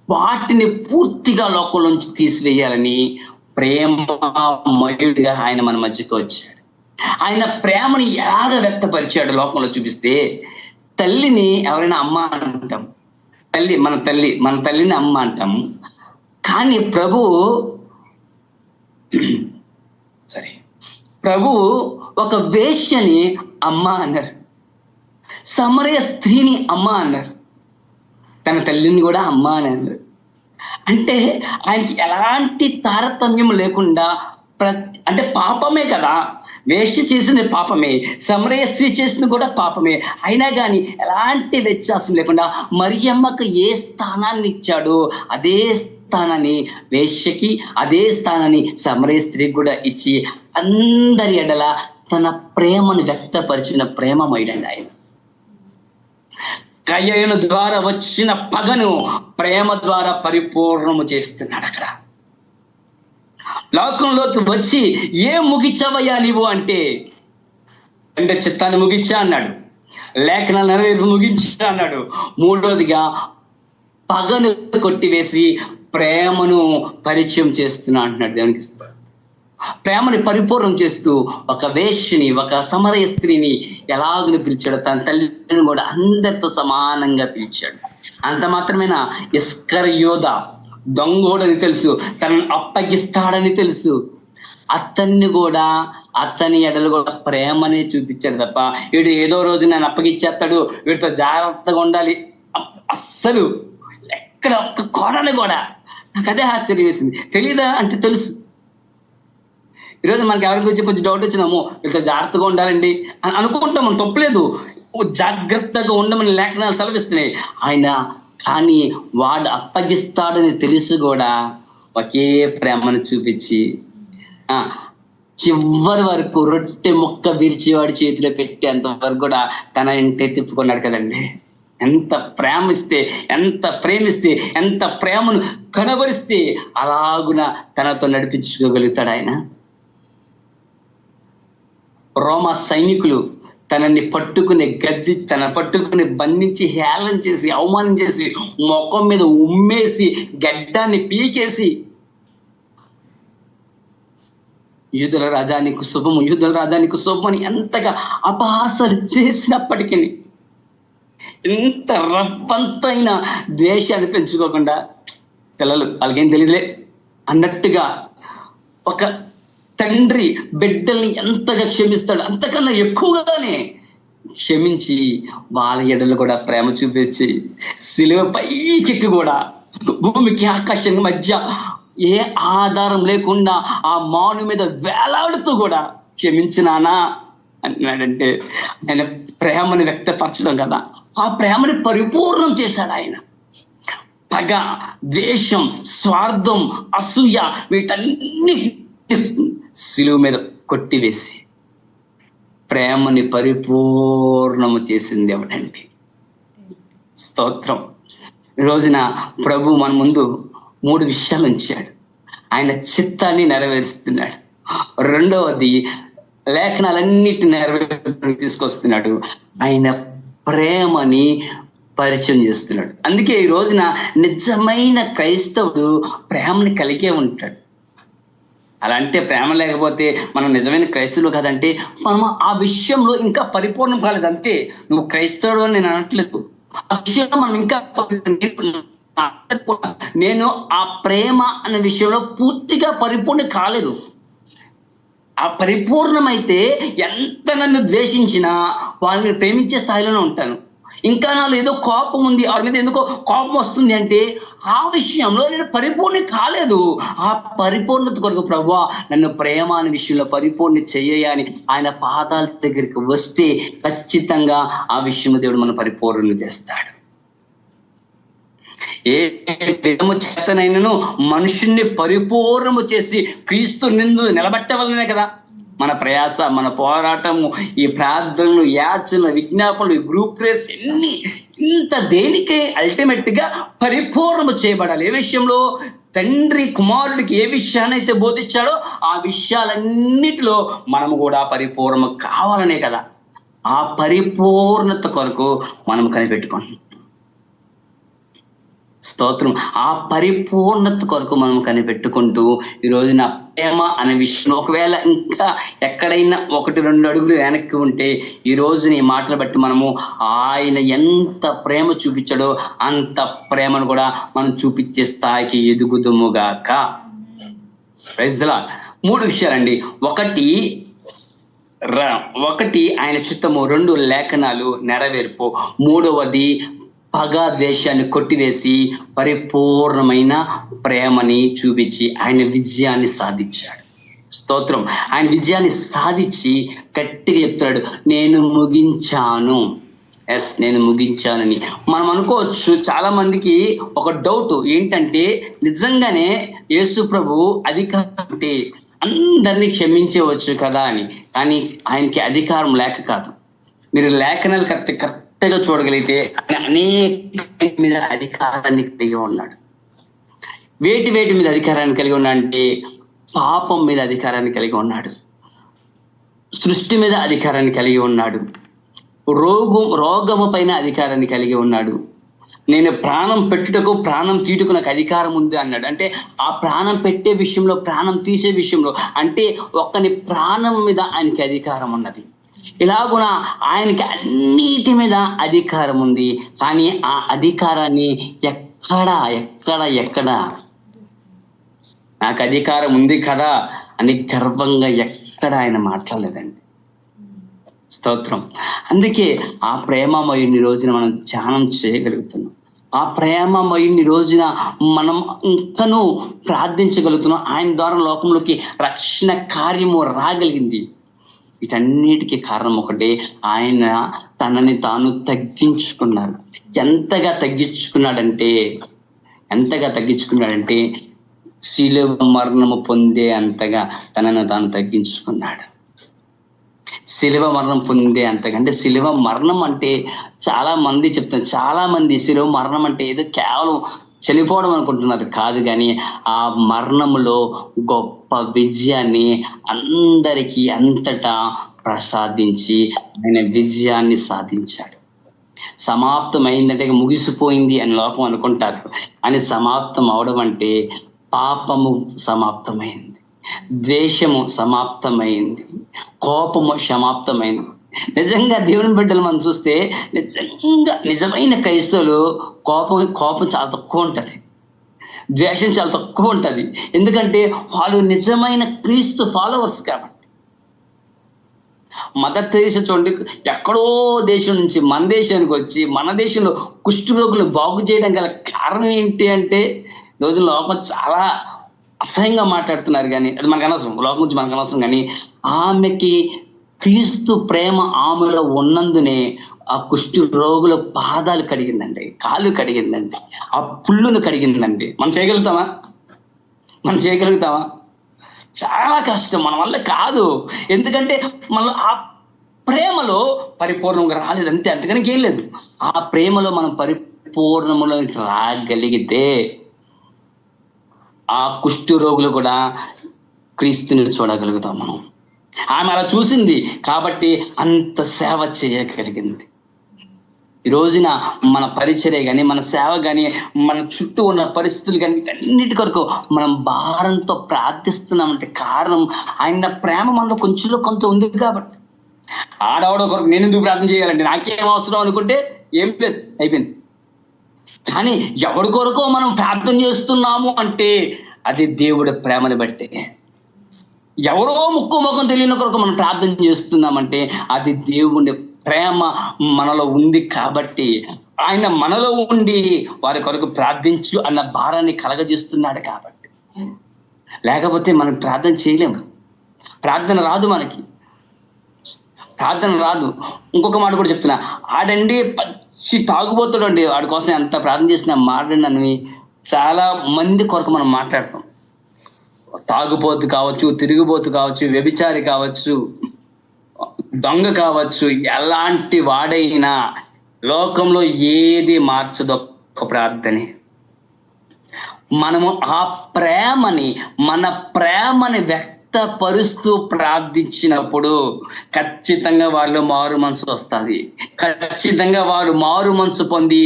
వాటిని పూర్తిగా లోకంలోంచి తీసివేయాలని ప్రేమమయుడిగా ఆయన మన మధ్యకు వచ్చాడు. ఆయన ప్రేమని ఎలాగ వ్యక్తపరిచాడు లోకంలో చూపిస్తే, తల్లిని ఎవరైనా అమ్మ అంటాం, మన తల్లిని అమ్మ అంటాం. కానీ ప్రభువు ఒక వేశ్యని అమ్మ అన్నారు, సమరయ స్త్రీని అమ్మ అన్నారు, తన తల్లిని కూడా అమ్మ అని అన్నారు. అంటే ఆయనకి ఎలాంటి తారతమ్యం లేకుండా, అంటే పాపమే కదా, వేశ్య చేసింది పాపమే, సమరయ స్త్రీ చేసింది కూడా పాపమే, అయినా కానీ ఎలాంటి వ్యత్యాసం లేకుండా మరియమ్మకు ఏ స్థానాన్ని ఇచ్చాడో అదే స్థానాన్ని వేశ్యకి, అదే స్థానాన్ని సమరయ స్త్రీకి కూడా ఇచ్చి అందరి ఎడల తన ప్రేమను వ్యక్తపరిచిన ప్రేమమయుడండి ఆయన. కయీను ద్వారా వచ్చిన పగను ప్రేమ ద్వారా పరిపూర్ణము చేస్తున్నాడు. అక్కడ లోకంలోకి వచ్చి ఏం ముగించవయ్యా నీవు అంటే, చిత్తాన్ని ముగించా అన్నాడు, లేఖనాలు నెరవేర్పు ముగించా అన్నాడు. మూడోదిగా పగను కొట్టివేసి ప్రేమను పరిచయం చేస్తున్నా అంటున్నాడు. దేవునికి ప్రేమని పరిపూర్ణం చేస్తూ ఒక వేశ్యని, ఒక సమరయ స్త్రీని ఎలాగని పిలిచాడు, తన తల్లిని కూడా అందరితో సమానంగా పిలిచాడు. అంత మాత్రమేనా, ఇస్కరియోత దొంగోడని తెలుసు, తనను అప్పగిస్తాడని తెలుసు, అతని ఎడలు కూడా ప్రేమనే చూపించాడు తప్ప వీడు ఏదో రోజు నన్ను అప్పగిచ్చేస్తాడు, వీడితో జాగ్రత్తగా ఉండాలి అస్సలు ఎక్కడ ఒక్క కోడని కూడా. నాకు అదే ఆశ్చర్యం వేసింది. తెలీదా అంటే తెలుసు. ఈరోజు మనకి ఎవరి గురించి కొంచెం డౌట్ వచ్చినాము, వీళ్ళతో జాగ్రత్తగా ఉండాలండి అని అనుకుంటాం, మనం తప్పలేదు, జాగ్రత్తగా ఉండమని లేఖనాలు సెలవిస్తున్నాయి ఆయన. కానీ వాడు అప్పగిస్తాడని తెలుసు కూడా ఒకే ప్రేమను చూపించి చివరి వరకు రొట్టె ముక్క విరిచి వాడి చేతిలో పెట్టేంత వరకు కూడా తన ఇంటే తిప్పుకున్నాడు కదండి. ఎంత ప్రేమిస్తే ఎంత ప్రేమను కనబరిస్తే అలాగున తనతో నడిపించుకోగలుగుతాడు ఆయన. రోమా సైనికులు తనని పట్టుకుని బంధించి హేళన చేసి అవమానం చేసి ముఖం మీద ఉమ్మేసి గడ్డాన్ని పీకేసి యూదుల రాజానికి శుభము అని ఎంతగా అపహాసాలు చేసినప్పటికీ, ఎంత రవ్వంతైన ద్వేషాన్ని పెంచుకోకుండా పిల్లలు వాళ్ళకేం తెలియదులే అన్నట్టుగా ఒక తండ్రి బిడ్డల్ని ఎంతగా క్షమిస్తాడు అంతకన్నా ఎక్కువగానే క్షమించి వాళ్ళ ఎడలు కూడా ప్రేమ చూపించి సిలువ పైకి కూడా భూమికి ఆకాశానికి మధ్య ఏ ఆధారం లేకుండా ఆ మాను మీద వేలాడుతూ కూడా క్షమించినానా అన్నాడంటే ఆయన ప్రేమను వ్యక్తపరచడం కదా. ఆ ప్రేమని పరిపూర్ణం చేశాడు ఆయన. పగ, ద్వేషం, స్వార్థం, అసూయ వీటన్ని సిలువ మీద కొట్టివేసి ప్రేమని పరిపూర్ణము చేసింది ఎవడండి? స్తోత్రం. ఈ రోజున ప్రభు మన ముందు 3 విషయాలు ఉంచాడు. ఆయన చిత్తాన్ని నెరవేరుస్తున్నాడు. రెండవది లేఖనాలన్నిటిని తీసుకొస్తున్నాడు. ఆయన ప్రేమని పరిచయం చేస్తున్నాడు. అందుకే ఈ రోజున నిజమైన క్రైస్తవుడు ప్రేమని కలిగే ఉంటాడు. అలా అంటే ప్రేమ లేకపోతే మనం నిజమైన క్రైస్తవులు కదంటే మనం ఆ విషయంలో ఇంకా పరిపూర్ణం కాలేదు అంతే. నువ్వు క్రైస్తవుడు అని నేను అనట్లేదు, ఆ విషయంలో మనం ఇంకా నేను ఆ ప్రేమ అనే విషయంలో పూర్తిగా పరిపూర్ణ కాలేదు. ఆ పరిపూర్ణమైతే ఎంత నన్ను ద్వేషించినా వాళ్ళని ప్రేమించే స్థాయిలోనే ఉంటాను. ఇంకా నాలో ఏదో కోపం ఉంది, వారి మీద ఎందుకో కోపం వస్తుంది అంటే ఆ విషయంలో నేను పరిపూర్ణ కాలేదు. ఆ పరిపూర్ణత కొరకు ప్రభువా నన్ను ప్రేమ అనే విషయంలో పరిపూర్ణ చెయ్యని ఆయన పాదాల దగ్గరికి వస్తే ఖచ్చితంగా ఆ విషయంలో దేవుడు మనం పరిపూర్ణ చేస్తాడు. ఏ విధము చేతనైనను మనుషుణ్ణి పరిపూర్ణము చేసి క్రీస్తు నిందు నిలబెట్టవలనే కదా మన ప్రయాస, మన పోరాటము, ఈ ప్రార్థనలు, యాచన, విజ్ఞాపనలు, ఈ గ్రూప్ ప్రేయర్స్ ఎన్ని ఇంత దేనికే అల్టిమేట్ గా పరిపూర్ణము చేయబడాలి. ఏ విషయంలో తండ్రి కుమారుడికి ఏ విషయాన్నైతే బోధించాడో ఆ విషయాలన్నిటిలో మనము కూడా పరిపూర్ణము కావాలనే కదా. ఆ పరిపూర్ణత కొరకు మనం కనిపెట్టుకుంటున్నాం. స్తోత్రం. ఆ పరిపూర్ణత కొరకు మనం కనిపెట్టుకుంటూ ఈరోజు నా ప్రేమ అనే విషయం ఒకవేళ ఇంకా ఎక్కడైనా 1-2 అడుగులు వెనక్కి ఉంటే ఈ రోజు నీ మాటలు బట్టి మనము ఆయన ఎంత ప్రేమ చూపించాడో అంత ప్రేమను కూడా మనం చూపించే స్థాయికి ఎదుగుదుముగాక. Praise the Lord. 3 విషయాలండి. ఒకటి ఆయన చిత్తము, 2 లేఖనాలు నెరవేర్పు, 3వది పగ ద్వేషాన్ని కొట్టివేసి పరిపూర్ణమైన ప్రేమని చూపించి ఆయన విజయాన్ని సాధించాడు. స్తోత్రం. ఆయన విజయాన్ని సాధించి గట్టిగా చెప్తున్నాడు, నేను ముగించాను. నేను ముగించానని మనం అనుకోవచ్చు. చాలా మందికి ఒక డౌట్ ఏంటంటే నిజంగానే యేసు ప్రభు అధికారం అంటే అందరినీ క్షమించవచ్చు కదా అని. కానీ ఆయనకి అధికారం లేక కాదు. మీరు లేఖనాలు కరెక్ట్గా చూడగలిగితే ఆయన అనేక మీద అధికారాన్ని కలిగి ఉన్నాడు. వేటి మీద అధికారాన్ని కలిగి ఉన్నాడంటే పాపం మీద అధికారాన్ని కలిగి ఉన్నాడు, సృష్టి మీద అధికారాన్ని కలిగి ఉన్నాడు, రోగము పైన అధికారాన్ని కలిగి ఉన్నాడు. నేను ప్రాణం పెట్టుటకు ప్రాణం తీటుకు నాకు అధికారం ఉంది అన్నాడు. అంటే ఆ ప్రాణం పెట్టే విషయంలో, ప్రాణం తీసే విషయంలో, అంటే ఒక్కని ప్రాణం మీద ఆయనకి అధికారం ఉన్నది. ఇలాగున ఆయనకి అన్నిటి మీద అధికారం ఉంది. కానీ ఆ అధికారాన్ని ఎక్కడ నాకు అధికారం ఉంది కదా అని గర్వంగా ఎక్కడ ఆయన మాట్లాడలేదండి. స్తోత్రం. అందుకే ఆ ప్రేమమయుని రోజున మనం ధ్యానం చేయగలుగుతున్నాం. ఆ ప్రేమమయుని రోజున మనం ఇంకనూ ప్రార్థించగలుగుతున్నాం. ఆయన ద్వారా లోకంలోకి రక్షణ కార్యము రాగలిగింది. వీటన్నిటికీ కారణం ఒకటే, ఆయన తనని తాను తగ్గించుకున్నాడు. ఎంతగా తగ్గించుకున్నాడంటే శిలువ మరణము పొందే అంతగా తనను తాను తగ్గించుకున్నాడు. శిలువ మరణం పొందే అంతగా అంటే శిలువ మరణం అంటే చాలా మంది చెప్తారు, చాలా మంది శిలువ మరణం అంటే ఏదో కేవలం చనిపోవడం అనుకుంటున్నారు. కాదు, కానీ ఆ మరణములో గొప్ప విజయాన్ని అందరికీ అంతటా ప్రసాదించి ఆయన విజయాన్ని సాధించాడు. సమాప్తం అయిందంటే ముగిసిపోయింది అని లోకం అనుకుంటారు. అని సమాప్తం అవడం అంటే పాపము సమాప్తమైంది, ద్వేషము సమాప్తమైంది, కోపము సమాప్తమైంది. నిజంగా దేవుని బిడ్డలు మనం చూస్తే నిజమైన క్రైస్తవులు కోపం చాలా తక్కువ ఉంటుంది, ద్వేషం చాలా తక్కువ ఉంటుంది. ఎందుకంటే వాళ్ళు నిజమైన క్రీస్తు ఫాలోవర్స్ కాబట్టి. మదర్ తెరీసా చూడండి, ఎక్కడో దేశం నుంచి మన దేశానికి వచ్చి మన దేశంలో కుష్ఠరోగులు బాగు చేయడం గల కారణం ఏంటి అంటే, రోజు లోకం చాలా అసహ్యంగా మాట్లాడుతున్నారు. కానీ అది మనకు అనవసరం, లోకం నుంచి మనకు అనవసరం. కానీ ఆమెకి క్రీస్తు ప్రేమ ఆమెలో ఉన్నందునే ఆ కుష్టి రోగుల పాదాలు కడిగిందండి, కాళ్ళు కడిగిందండి, ఆ పుళ్ళును కడిగిందండి. మనం చేయగలుగుతామా? చాలా కష్టం, మన వల్ల కాదు. ఎందుకంటే మనం ఆ ప్రేమలో పరిపూర్ణంగా రాలేదు అంతే, అంతకని ఏం లేదు. ఆ ప్రేమలో మనం పరిపూర్ణములోకి రాగలిగితే ఆ కుష్టి రోగులు కూడా క్రీస్తుని చూడగలుగుతాం మనం. ఆమె అలా చూసింది కాబట్టి అంత సేవ చేయగలిగింది. ఈ రోజున మన పరిచర్య కానీ, మన సేవ కానీ, మన చుట్టూ ఉన్న పరిస్థితులు కానీ, అన్నిటి కొరకు మనం భారంతో ప్రార్థిస్తున్నామంటే కారణం ఆయన ప్రేమ మనలో కొంచెంలో కొంత ఉంది కాబట్టి. ఆడవాడో కొరకు నేను ఎందుకు ప్రార్థన చేయాలంటే, నాకేం అవసరం అనుకుంటే ఏం లేదు, అయిపోయింది. కానీ ఎవరి కొరకో మనం ప్రార్థన చేస్తున్నాము అంటే అది దేవుడి ప్రేమని బట్టే. ఎవరో ముఖం తెలియని కొరకు మనం ప్రార్థన చేస్తున్నామంటే అది దేవుడి ప్రేమ మనలో ఉంది కాబట్టి. ఆయన మనలో ఉండి వారి కొరకు ప్రార్థించు అన్న భారాన్ని కలగజేస్తున్నాడు కాబట్టి. లేకపోతే మనం ప్రార్థన చేయలేము, ప్రార్థన రాదు, మనకి ప్రార్థన రాదు. ఇంకొక మాట కూడా చెప్తున్నా, ఆడండి పచ్చి తాగుబోతాడు అండి, వాడి కోసం ఎంత ప్రార్థన చేసినా మాట్లాడి అని చాలా మంది కొరకు మనం మాట్లాడతాం. తాగుబోతు కావచ్చు, తిరుగుబోతు కావచ్చు, వ్యభిచారి కావచ్చు, దొంగ కావచ్చు, ఎలాంటి వాడైనా లోకంలో ఏది మార్చదో ఒక ప్రార్థనే. మనము ఆ ప్రేమని, మన ప్రేమని వ్యక్తపరుస్తూ ప్రార్థించినప్పుడు ఖచ్చితంగా వాళ్ళు మారు మనసు వస్తుంది. ఖచ్చితంగా వారు మారు మనసు పొంది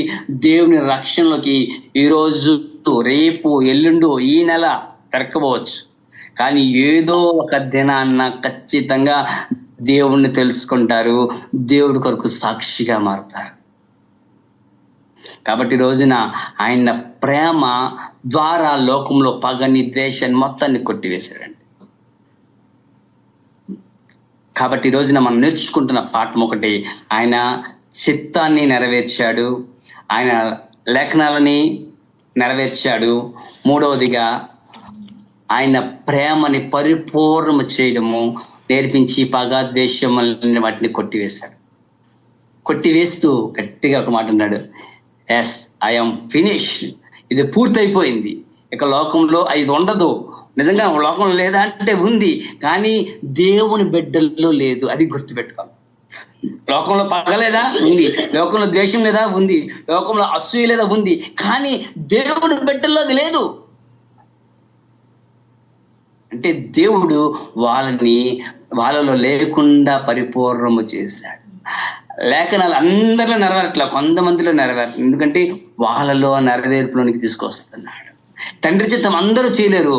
దేవుని రక్షణలోకి ఈరోజు, రేపు, ఎల్లుండు, ఈ నెల దొరకవచ్చు. కానీ ఏదో ఒక దినాన్న ఖచ్చితంగా దేవుణ్ణి తెలుసుకుంటారు, దేవుడి కొరకు సాక్షిగా మారుతారు. కాబట్టి రోజున ఆయన ప్రేమ ద్వారా లోకంలో పగని, ద్వేషాన్ని మొత్తాన్ని కొట్టివేశాడండి. కాబట్టి ఈ రోజున మనం నేర్చుకుంటున్న పాఠం ఒకటి, ఆయన చిత్తాన్ని నెరవేర్చాడు, ఆయన లేఖనాలని నెరవేర్చాడు. మూడవదిగా ఆయన ప్రేమని పరిపూర్ణము చేయడము నేర్పించి పగ, ద్వేషం వాటిని కొట్టివేశాడు. కొట్టివేస్తూ గట్టిగా ఒక మాట అన్నాడు, ఎస్ ఐఎమ్ ఫినిష్డ్, ఇది పూర్తయిపోయింది, ఇక లోకంలో ఇది ఉండదు. నిజంగా లోకంలో లేదా అంటే ఉంది, కానీ దేవుని బిడ్డల్లో లేదు, అది గుర్తుపెట్టుకోవాలి. లోకంలో పగ లేదా ఉంది, లోకంలో ద్వేషం లేదా ఉంది, లోకంలో అసూయ లేదా ఉంది, కానీ దేవుని బిడ్డల్లో అది లేదు. అంటే దేవుడు వాళ్ళలో లేకుండా పరిపూర్ణము చేశాడు. లేఖనాలు అందరిలో నెరవేరట్లా, కొంతమందిలో నెరవేరు, ఎందుకంటే వాళ్ళలో నెరవేర్పులోనికి తీసుకొస్తున్నాడు. తండ్రి చిత్తం అందరూ చేయలేరు,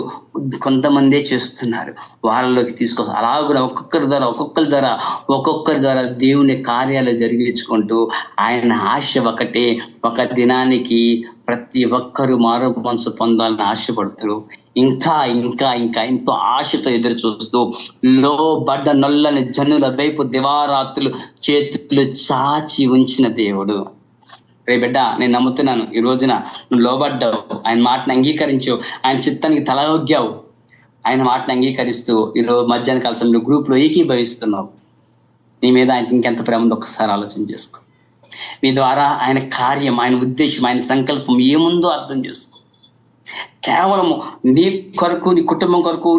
కొంతమందే చేస్తున్నారు, వాళ్ళలోకి తీసుకొస్తారు. అలా కూడా ఒక్కొక్కరి ద్వారా దేవుని కార్యాలు జరిగించుకుంటూ ఆయన ఆశ ఒకటే, ఒక దినానికి ప్రతి ఒక్కరూ మారు మనసు పొందాలని ఆశపడుతారు. ఇంకా ఇంకా ఇంకా ఎంతో ఆశతో ఎదురు చూస్తూ లోబడ్డ నల్లని జనుల వైపు దివారాత్రులు చేతులు చాచి ఉంచిన దేవుడు. రే బిడ్డ, నేను నమ్ముతున్నాను ఈ రోజున నువ్వు లోబడ్డావు, ఆయన మాటను అంగీకరించావు, ఆయన చిత్తానికి తల ఒగ్గావు, ఆయన మాటను అంగీకరిస్తూ ఈరోజు మధ్యాహ్న కాల సమయంలో గ్రూప్లో ఏకీభవిస్తున్నావు. నీ మీద ఆయనకి ఇంకెంత ప్రేమ ఉందో ఒకసారి ఆలోచన చేసుకో. నీ ద్వారా ఆయన కార్యం, ఆయన ఉద్దేశం, ఆయన సంకల్పం ఏముందో అర్థం చేసుకో. కేవలము నీ కొరకు, నీ కుటుంబం కొరకు,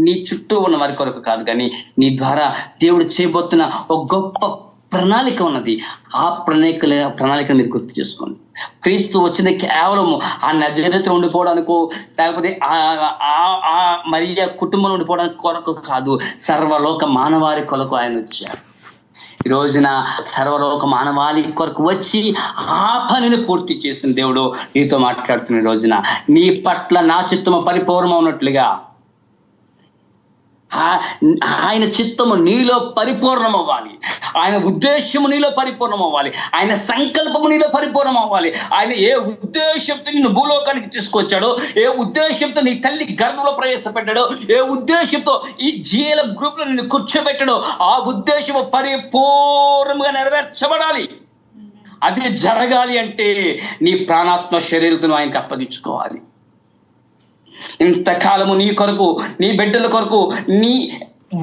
నీ చుట్టూ ఉన్న వారి కొరకు కాదు, కానీ నీ ద్వారా దేవుడు చేయబోతున్న ఒక గొప్ప ప్రణాళిక ఉన్నది. ఆ ప్రణాళికను మీరు గుర్తు చేసుకోండి. క్రీస్తు వచ్చింది కేవలము ఆ నజరేతులో ఉండిపోవడానికో, లేకపోతే మరియ కుటుంబంలో ఉండిపోవడానికి కొరకు కాదు, సర్వలోక మానవారి కొరకు ఆయన వచ్చాడు. ఈ రోజున సర్వలోక మానవాళి కొరకు వచ్చి ఆ పనిని పూర్తి చేసిన దేవుడు నీతో మాట్లాడుతున్న రోజున నీ పట్ల నా చిత్తము పరిపూర్ణం ఉన్నట్లుగా ఆయన చిత్తము నీలో పరిపూర్ణం అవ్వాలి, ఆయన ఉద్దేశము నీలో పరిపూర్ణం అవ్వాలి, ఆయన సంకల్పము నీలో పరిపూర్ణం అవ్వాలి. ఆయన ఏ ఉద్దేశంతో నిన్ను భూలోకానికి తీసుకొచ్చాడో, ఏ ఉద్దేశంతో నీ తల్లి గర్భంలో ప్రవేశపెట్టాడో, ఏ ఉద్దేశంతో ఈ జీఎల్ఎం గ్రూప్ లో నిన్ను కూర్చోబెట్టాడో, ఆ ఉద్దేశము పరిపూర్ణంగా నెరవేర్చబడాలి. అది జరగాలి అంటే నీ ప్రాణాత్మ శరీరతను ఆయనకు అప్పగించుకోవాలి. ఇంతకాలము నీ కొరకు, నీ బిడ్డల కొరకు, నీ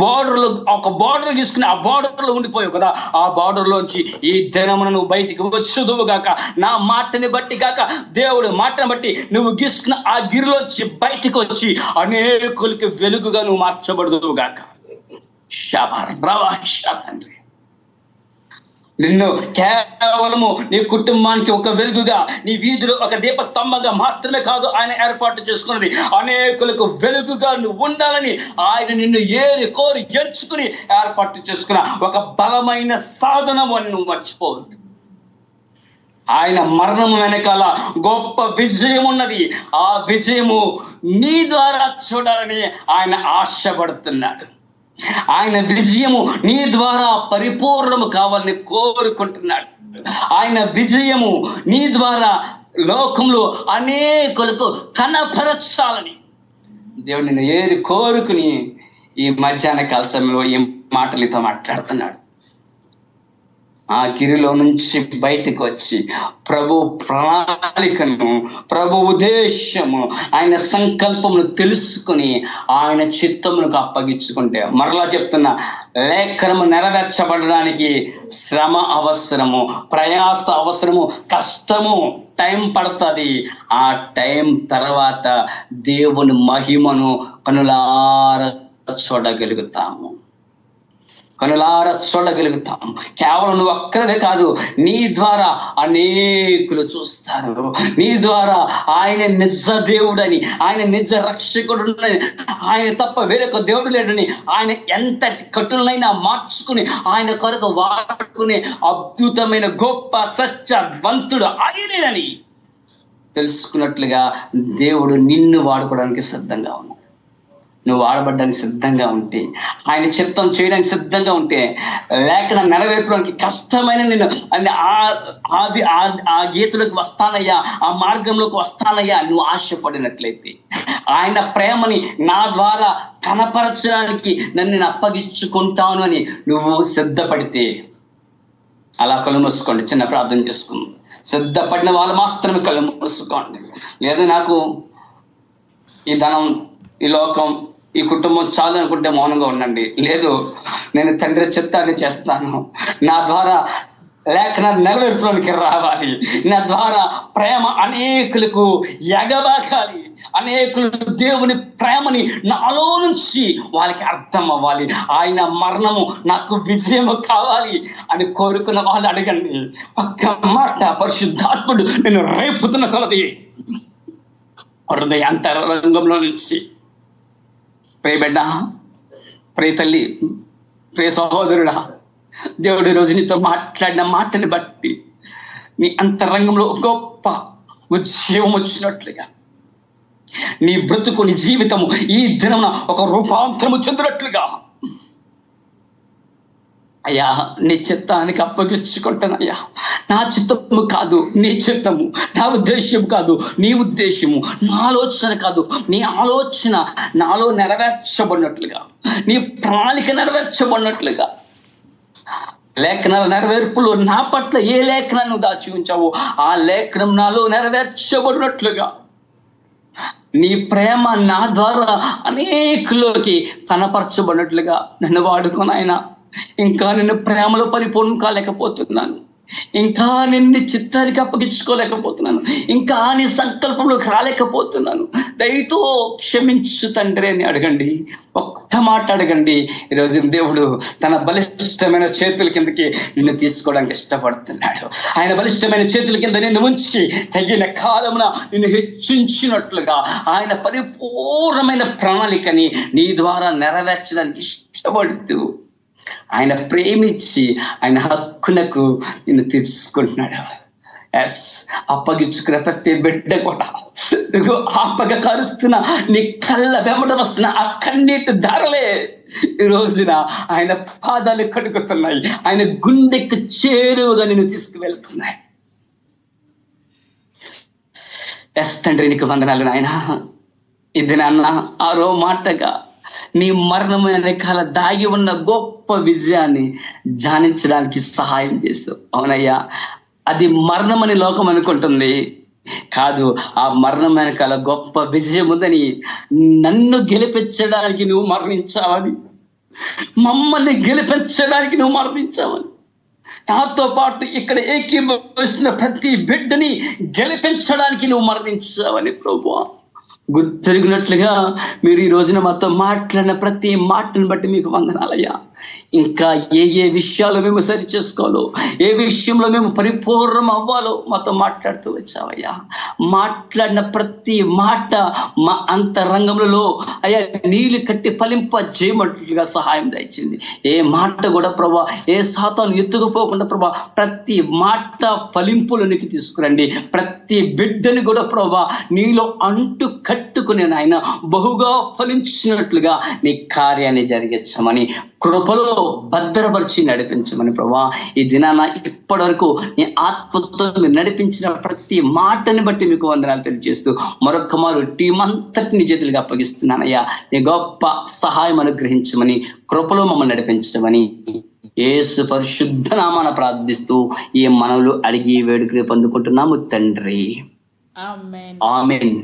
బార్డర్లో ఒక బార్డర్ తీసుకుని ఆ బార్డర్లో ఉండిపోయావు కదా, ఆ బార్డర్లోంచి ఈ దినమున నువ్వు బయటికి వచ్చుదువు గాక, నా మాటని బట్టి గాక, దేవుడు మాటను బట్టి నువ్వు గీసుకున్న ఆ గిరిలోంచి బయటికి వచ్చి అనేకులకి వెలుగుగా నువ్వు మార్చబడదువు గాక. శాబాష్. నిన్ను కేవలము నీ కుటుంబానికి ఒక వెలుగుగా, నీ వీధిలో ఒక దీప స్తంభంగా మాత్రమే కాదు ఆయన ఏర్పాటు చేసుకున్నది, అనేకులకు వెలుగుగా నువ్వు ఉండాలని ఆయన నిన్ను ఏరి కోరి ఎంచుకుని ఏర్పాటు చేసుకున్న ఒక బలమైన సాధనం అని నువ్వు మర్చిపోవద్దు. ఆయన మరణం వెనకాల గొప్ప విజయం ఉన్నది. ఆ విజయము నీ ద్వారా చూడాలని ఆయన ఆశపడుతున్నాడు. ఆయన విజయము నీ ద్వారా పరిపూర్ణము కావాలని కోరుకుంటున్నాడు. ఆయన విజయము నీ ద్వారా లోకంలో అనేకులకు కనపరచాలని దేవుడు నిన్ను ఏది కోరుకుని ఈ మధ్యాహ్న కాల సమయంలో ఈ మాటలతో మాట్లాడుతున్నాడు. ఆ గిరిలో నుంచి బయటకు వచ్చి ప్రభు ప్రణాళికను, ప్రభు ఉద్దేశము, ఆయన సంకల్పమును తెలుసుకుని ఆయన చిత్తములకు అప్పగించుకుంటే, మరలా చెప్తున్నా, లేఖనము నెరవేర్చబడడానికి శ్రమ అవసరము, ప్రయాస అవసరము, కష్టము, టైం పడుతుంది. ఆ టైం తర్వాత దేవుని మహిమను కనులారా చూడగలుగుతాము. కేవలం నువ్వు ఒక్కడే కాదు, నీ ద్వారా అనేకులు చూస్తారు. నీ ద్వారా ఆయన నిజ దేవుడని, ఆయన నిజ రక్షకుడుని, ఆయన తప్ప వేరొక దేవుడు లేడని, ఆయన ఎంత కఠినైనా మార్చుకుని ఆయన కొరకు వాడుకునే అద్భుతమైన గొప్ప సత్యవంతుడు ఆయనేనని తెలుసుకున్నట్లుగా దేవుడు నిన్ను వాడుకోవడానికి సిద్ధంగా ఉన్నాడు. నువ్వు వాడబడ్డానికి సిద్ధంగా ఉంటే, ఆయన చిత్తం చేయడానికి సిద్ధంగా ఉంటే, లేఖన నెరవేర్చడానికి కష్టమైన నేను ఆ గీతలోకి వస్తానయ్యా, ఆ మార్గంలోకి వస్తానయ్యా నువ్వు ఆశపడినట్లయితే, ఆయన ప్రేమని నా ద్వారా కనపరచడానికి నన్ను అప్పగించుకుంటాను అని నువ్వు సిద్ధపడితే, అలా కళ్ళు మూసుకోండి, చిన్న ప్రార్థన చేసుకుందాం. సిద్ధపడిన వాళ్ళు మాత్రమే కళ్ళు మూసుకోండి. లేదా నాకు ఈ ధనం, ఈ లోకం, ఈ కుటుంబం చాలు అనుకుంటే మౌనంగా ఉండండి. లేదు, నేను తండ్రి చిత్తాన్ని చేస్తాను, నా ద్వారా లేఖన నెరవేర్పులోనికి రావాలి, నా ద్వారా ప్రేమ అనేకులకు ఎగబాకాలి, అనేకులు దేవుని ప్రేమని నాలో నుంచి వాళ్ళకి అర్థం అవ్వాలి, ఆయన మరణము నాకు విజయము కావాలి అని కోరుకున్న వాళ్ళు అడగండి. ఒక్క మాట పరిశుద్ధాత్ముడు నేను రేపుతున్న కొలది హృదయాంతరంగంలో నుంచి, ప్రియ బిడ్డ, ప్రియ తల్లి, ప్రియ సహోదరుడా, దేవుడి రోజు నీతో మాట్లాడిన మాటని బట్టి నీ అంతరంగంలో గొప్ప ఉద్యమం వచ్చినట్లుగా, నీ బ్రతుకు, నీ జీవితము ఈ దినమున ఒక రూపాంతరము చెందినట్లుగా, అయ్యా నీ చిత్తానికి అప్పగించుకుంటానయ్యా. నా చిత్తము కాదు నీ చిత్తము, నా ఉద్దేశం కాదు నీ ఉద్దేశము, నా ఆలోచన కాదు నీ ఆలోచన నాలో నెరవేర్చబడినట్లుగా, నీ ప్రణాళిక నెరవేర్చబడినట్లుగా, లేఖనాల నెరవేర్పులు నా పట్ల ఏ లేఖనాన్ని దాచి ఉంచావో ఆ లేఖనం నాలో నెరవేర్చబడినట్లుగా, నీ ప్రేమ నా ద్వారా అనేకులోకి కనపరచబడినట్లుగా నన్ను వాడుకోనాయనా. ఇంకా నిన్ను ప్రేమలో పరిపూర్ణం కాలేకపోతున్నాను, ఇంకా నిన్ను చిత్తానికి అప్పగించుకోలేకపోతున్నాను, ఇంకా నీ సంకల్పంలోకి రాలేకపోతున్నాను, దయతో క్షమించు తండ్రి అని అడగండి. ఒక్క మాట అడగండి. ఈరోజు దేవుడు తన బలిష్టమైన చేతుల కిందకి నిన్ను తీసుకోవడానికి ఇష్టపడుతున్నాడు. ఆయన బలిష్టమైన చేతుల కింద నిన్ను ఉంచి తగిన కాలమున నిన్ను హెచ్చించినట్లుగా ఆయన పరిపూర్ణమైన ప్రణాళికని నీ ద్వారా నెరవేర్చడానికి ఇష్టపడుతూ ఆయన ప్రేమించి ఆయన హక్కునకు నిన్ను తీసుకుంటున్నాడు. ఎస్, అప్పగించుకున్న ప్రతి బిడ్డ కూడా ఆపగ కరుస్తున్న నీ కళ్ళ వెంబడ వస్తున్న ఆ కన్నీటి ధారలే ఈ రోజున ఆయన పాదాలు కడుగుతున్నాయి, ఆయన గుండెకు చేరువుగా నిన్ను తీసుకువెళ్తున్నాయి. ఎస్ తండ్రి, నీకు వందనాలు నాయన. ఇది నాన్న ఆరో మాటగా నీ మరణం వెనకాల దాగి ఉన్న గొప్ప విజయాన్ని ధ్యానించడానికి సహాయం చేస్తావు. అవునయ్యా, అది మరణం అని లోకం అనుకుంటుంది, కాదు, ఆ మరణం వెనకాల గొప్ప విజయం ఉందని, నన్ను గెలిపించడానికి నువ్వు మరణించావని, మమ్మల్ని గెలిపించడానికి నువ్వు మరణించావని, నాతో పాటు ఇక్కడ ఏకీభవిస్తున్న ప్రతి బిడ్డని గెలిపించడానికి నువ్వు మరణించావని ప్రభువా, గుర్తెరిగినట్లుగా మీరు ఈ రోజున మాతో మాట్లాడిన ప్రతి మాటను బట్టి మీకు వందనాలయ్యా. ఇంకా ఏ ఏ విషయాలు మేము సరి చేసుకోవాలో, ఏ విషయంలో మేము పరిపూర్ణం అవ్వాలో మాతో మాట్లాడుతూ వచ్చావయ్యా. మాట్లాడిన ప్రతి మాట మా అంతరంగంలో అయ్యా నీళ్ళు కట్టి ఫలింప చేయమట్టుగా సహాయం దయచింది. ఏ మాట కూడా ప్రభా, ఏ సాతాను ఎత్తుకుపోకుండా ప్రభా, ప్రతి మాట ఫలింపులోనికి తీసుకురండి. ప్రతి బిడ్డని కూడా ప్రభా నీలో అంటు కట్టుకునే ఆయన బహుగా ఫలించినట్లుగా నీ కార్యాన్ని జరిగించమని, కృపలో భద్రపరిచి నడిపించమని ప్రభా. ఈ దినాన ఇప్పటి వరకు నీ ఆత్మతో మీరు నడిపించిన ప్రతి మాటని బట్టి మీకు వందనాలు తెలియజేస్తూ మరొక మారు టీం అంతటిని చేతులుగా అప్పగిస్తున్నానయ్యా. నీ గొప్ప సహాయం అనుగ్రహించమని, కృపలో మమ్మల్ని నడిపించమని యేసు పరిశుద్ధ నామాన ప్రార్థిస్తూ ఈ మనవులు అడిగి వేడుకలు పొందుకుంటున్నాము తండ్రి. ఆమేన్. ఆమేన్.